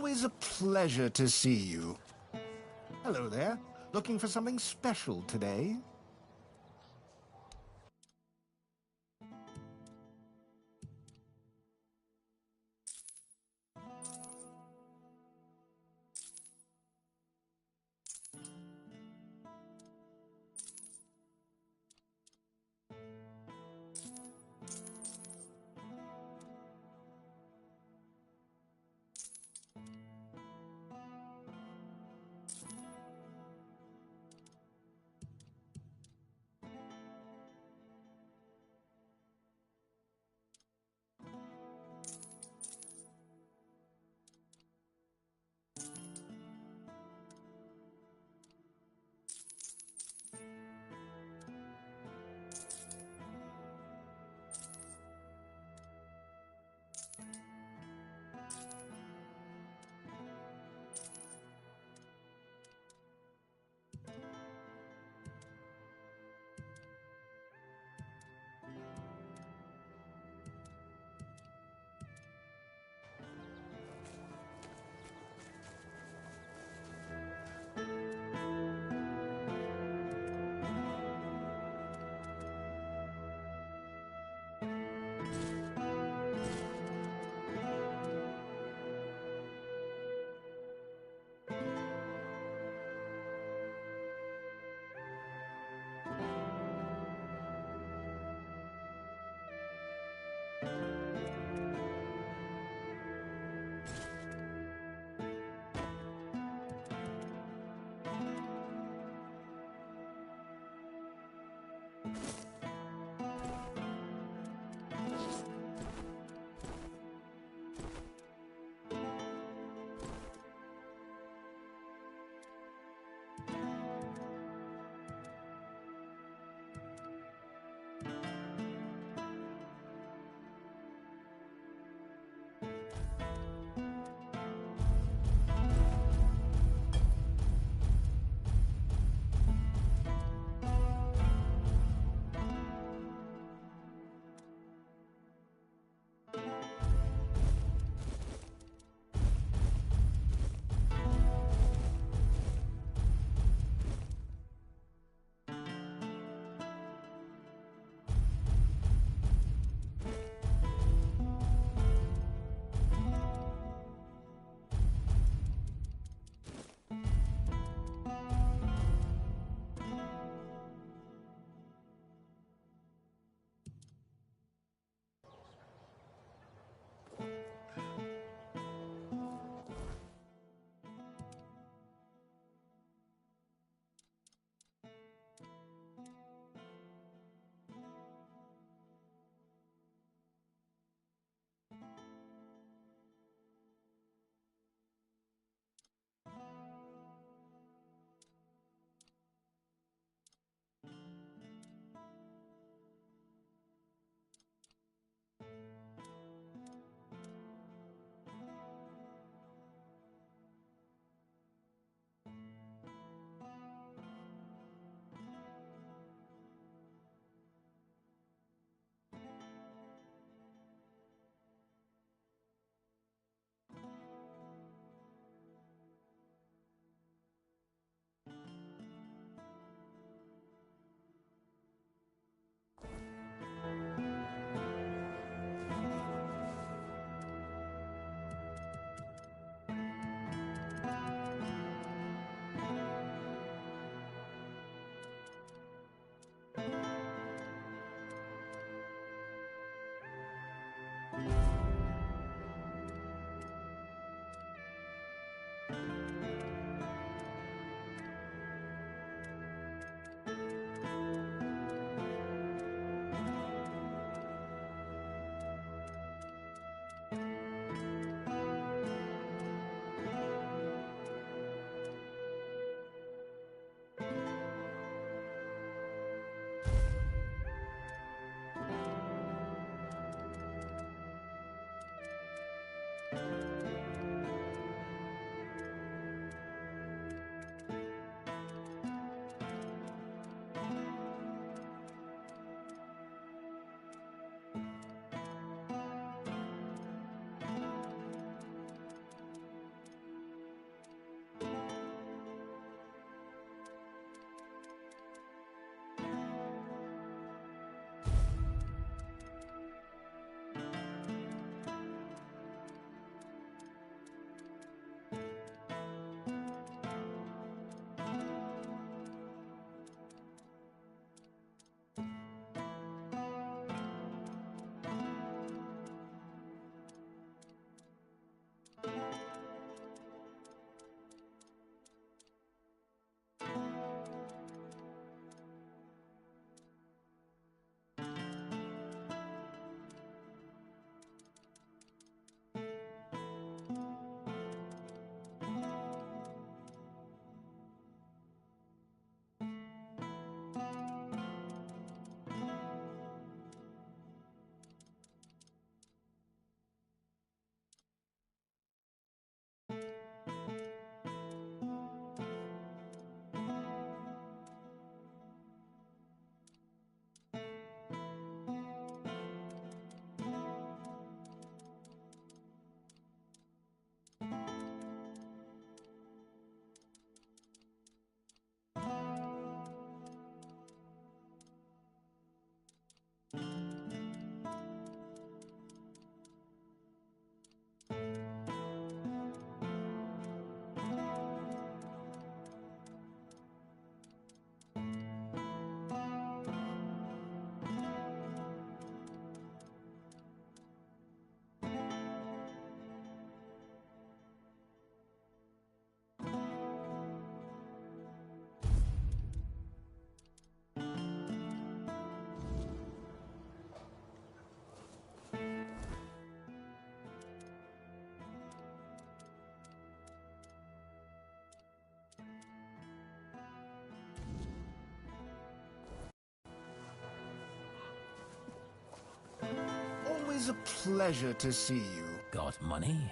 Always a pleasure to see you. Hello there. Looking for something special today? Always a pleasure to see you. Got money?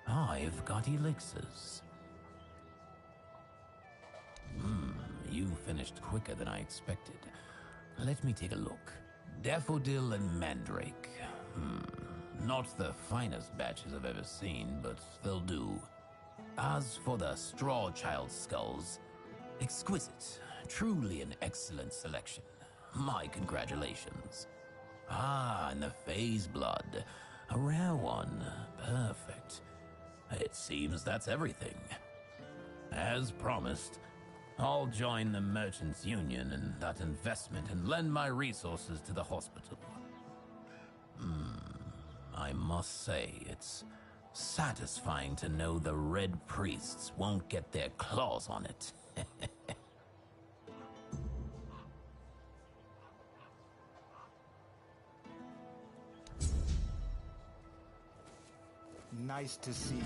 I've got elixirs. You finished quicker than I expected. Let me take a look. Daffodil and Mandrake. Not the finest batches I've ever seen, but they'll do. As for the Straw Child skulls, exquisite. Truly an excellent selection. My congratulations. And the Phase Blood. A rare one. Perfect. It seems that's everything. As promised, I'll join the Merchants Union in that investment and lend my resources to the hospital. I must say, it's satisfying to know the Red Priests won't get their claws on it. Nice to see you.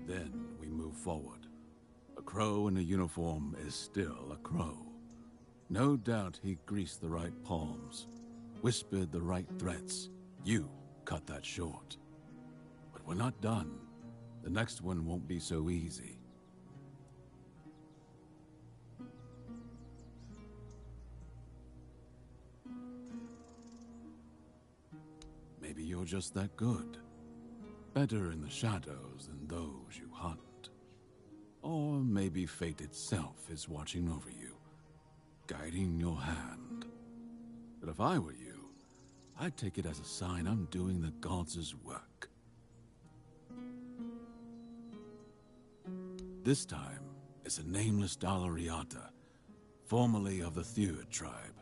Then we move forward. A crow in a uniform is still a crow. No doubt he greased the right palms, whispered the right threats. You cut that short. But we're not done. The next one won't be so easy. Maybe you're just that good. Better in the shadows than those you hunt. Or maybe fate itself is watching over you, guiding your hand. But if I were you, I'd take it as a sign I'm doing the gods' work. This time, it's a nameless Dalariata, formerly of the Thuid tribe,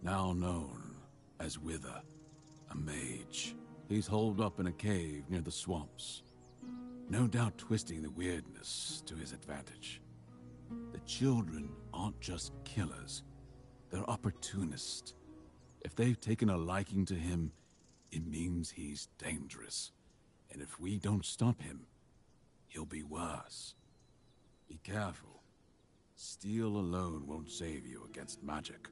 now known as Wither, a mage. He's holed up in a cave near the swamps, no doubt twisting the weirdness to his advantage. The children aren't just killers, they're opportunists. If they've taken a liking to him, it means he's dangerous. And if we don't stop him, he'll be worse. Be careful. Steel alone won't save you against magic.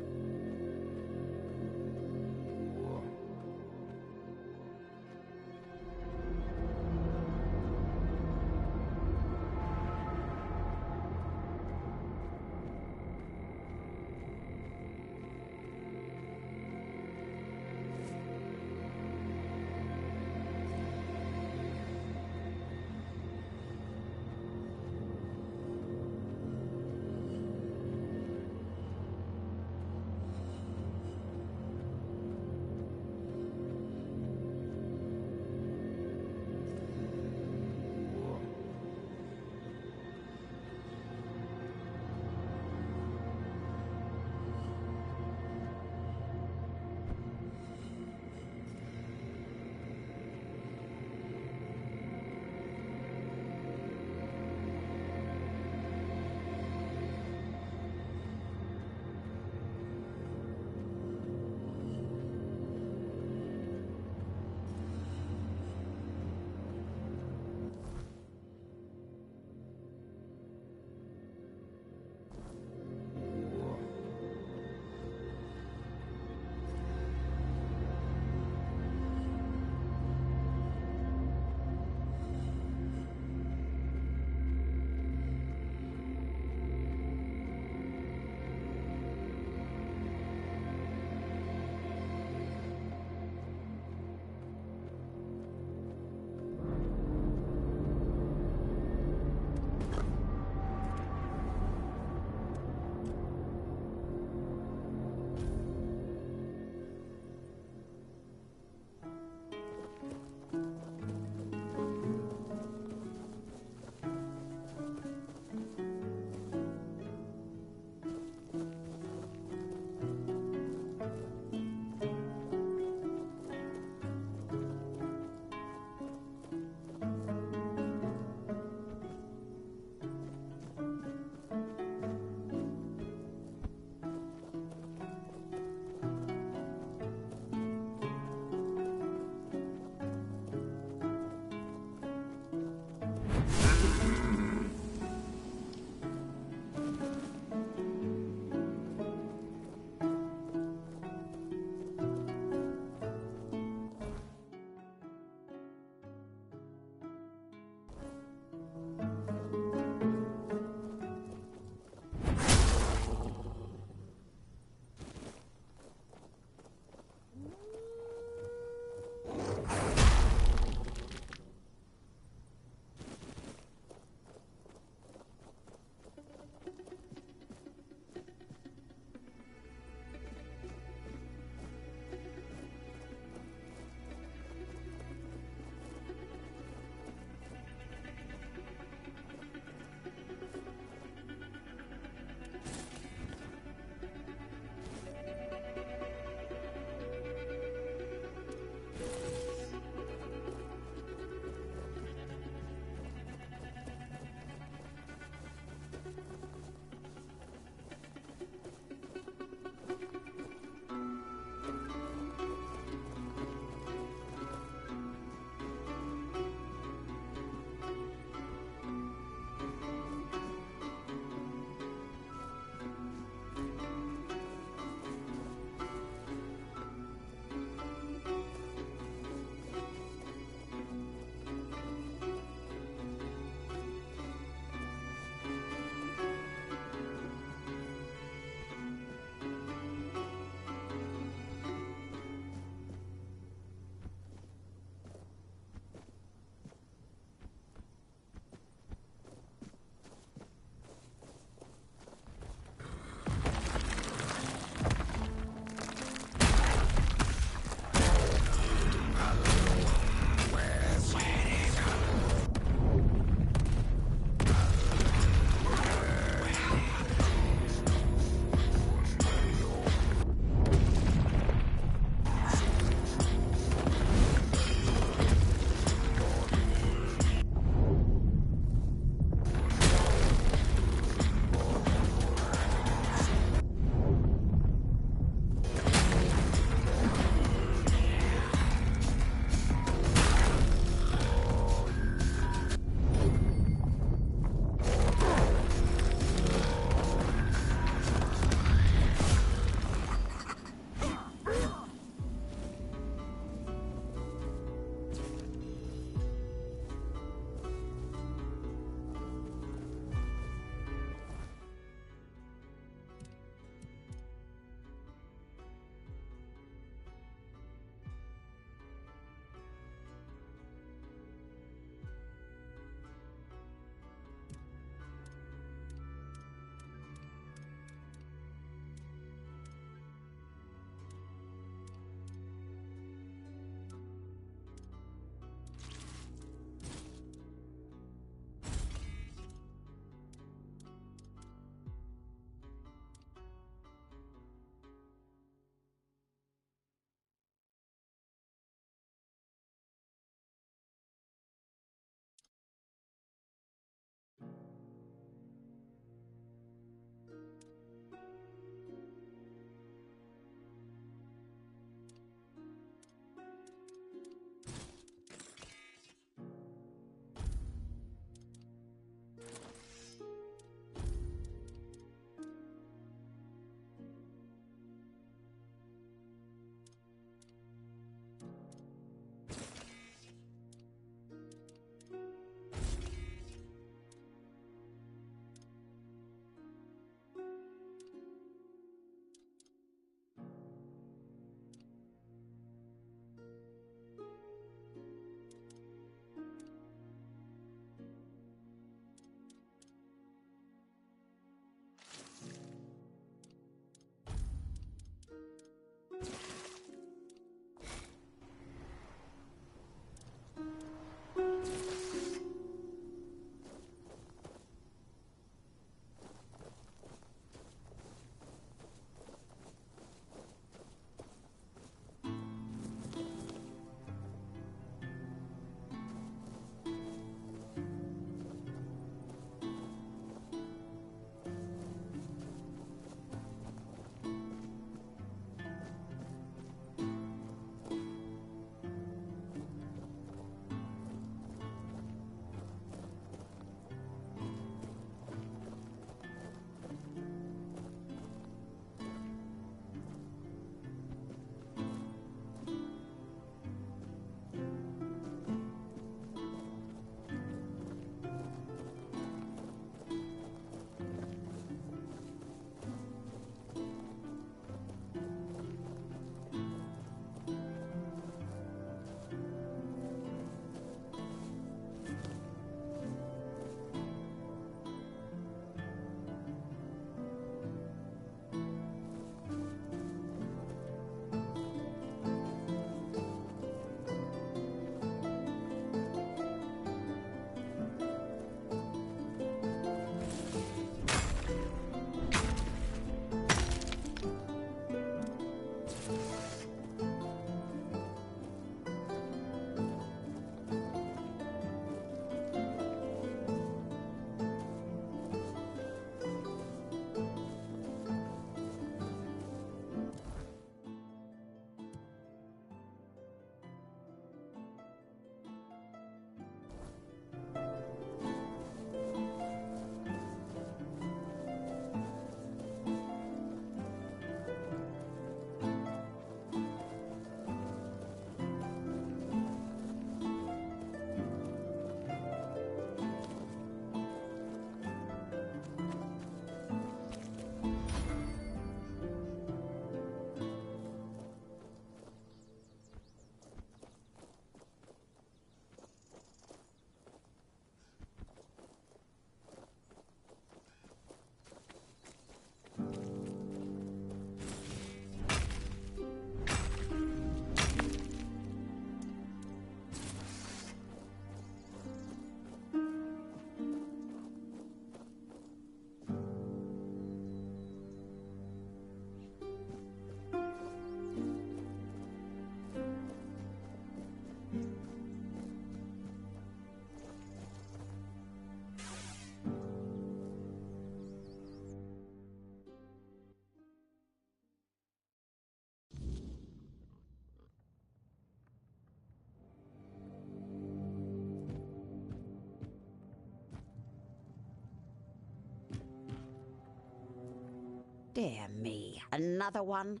Dear me, another one?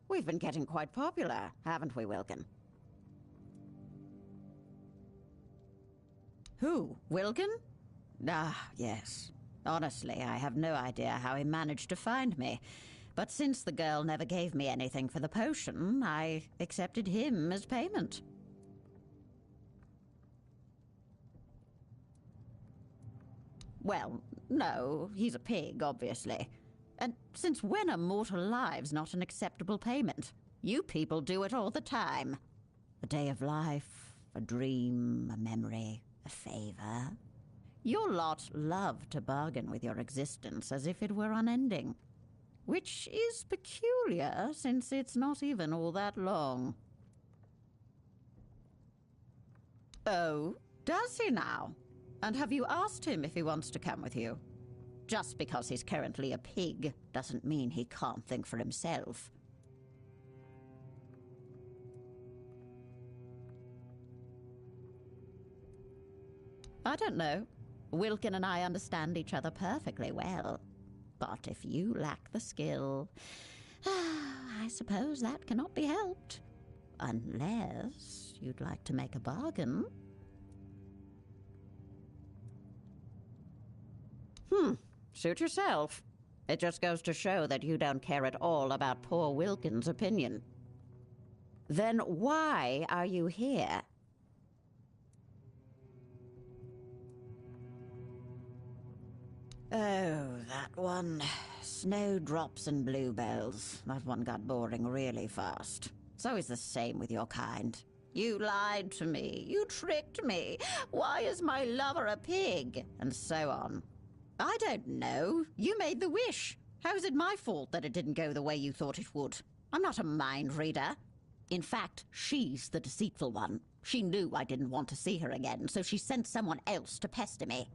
We've been getting quite popular, haven't we, Wilkin? Who? Wilkin? Ah, yes. Honestly, I have no idea how he managed to find me. But since the girl never gave me anything for the potion, I accepted him as payment. Well, no, he's a pig, obviously. And since when are mortal lives not an acceptable payment? You people do it all the time. A day of life, a dream, a memory, a favor. Your lot love to bargain with your existence as if it were unending. Which is peculiar, since it's not even all that long. Oh, does he now? And have you asked him if he wants to come with you? Just because he's currently a pig doesn't mean he can't think for himself. I don't know. Wilkin and I understand each other perfectly well. But if you lack the skill, I suppose that cannot be helped. Unless you'd like to make a bargain. Suit yourself. It just goes to show that you don't care at all about poor Wilkin's opinion. Then why are you here? Oh, that one. Snowdrops and bluebells. That one got boring really fast. It's always the same with your kind. You lied to me. You tricked me. Why is my lover a pig? And so on. I don't know. You made the wish. How is it my fault that it didn't go the way you thought it would? I'm not a mind reader. In fact, she's the deceitful one. She knew I didn't want to see her again, so she sent someone else to pester me.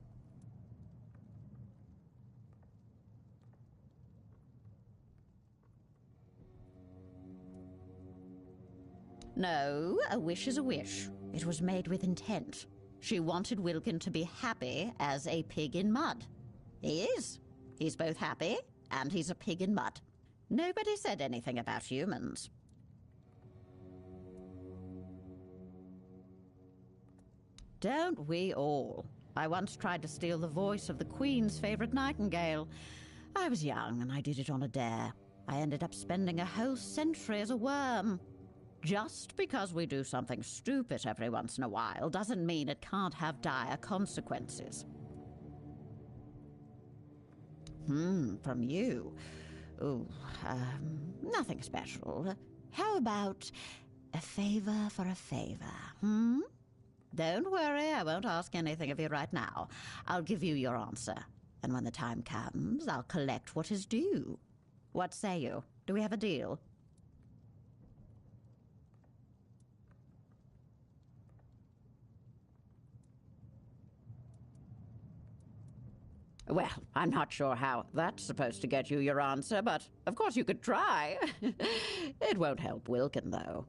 No, a wish is a wish. It was made with intent. She wanted Wilkin to be happy as a pig in mud. He is. He's both happy and he's a pig in mud. Nobody said anything about humans. Don't we all? I once tried to steal the voice of the Queen's favorite nightingale. I was young and I did it on a dare. I ended up spending a whole century as a worm. Just because we do something stupid every once in a while doesn't mean it can't have dire consequences. From you. Ooh, nothing special. How about a favor for a favor, Don't worry, I won't ask anything of you right now. I'll give you your answer. And when the time comes, I'll collect what is due. What say you? Do we have a deal? Well, I'm not sure how that's supposed to get you your answer, but of course you could try. It won't help Wilkin, though.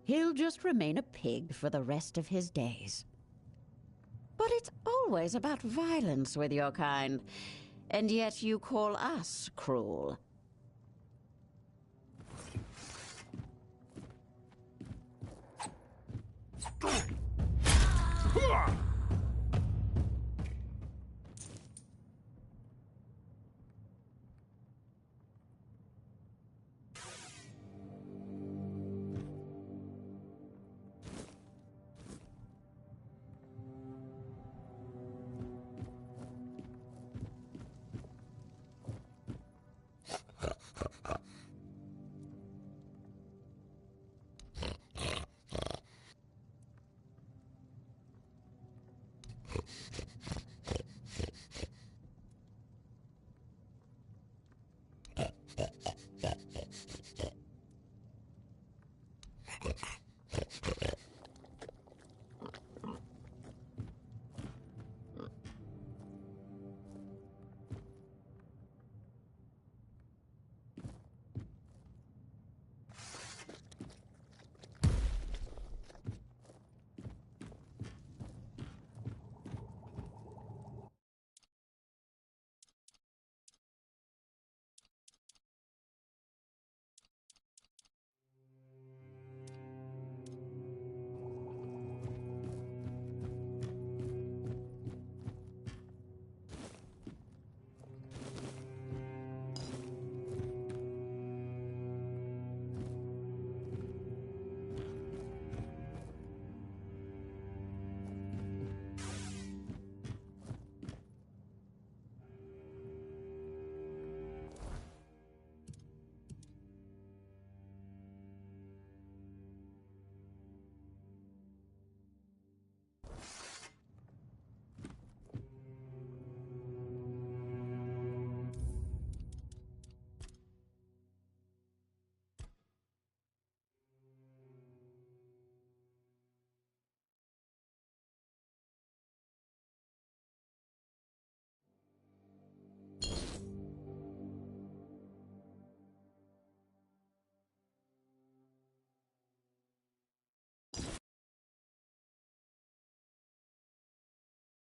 He'll just remain a pig for the rest of his days. But it's always about violence with your kind, and yet you call us cruel.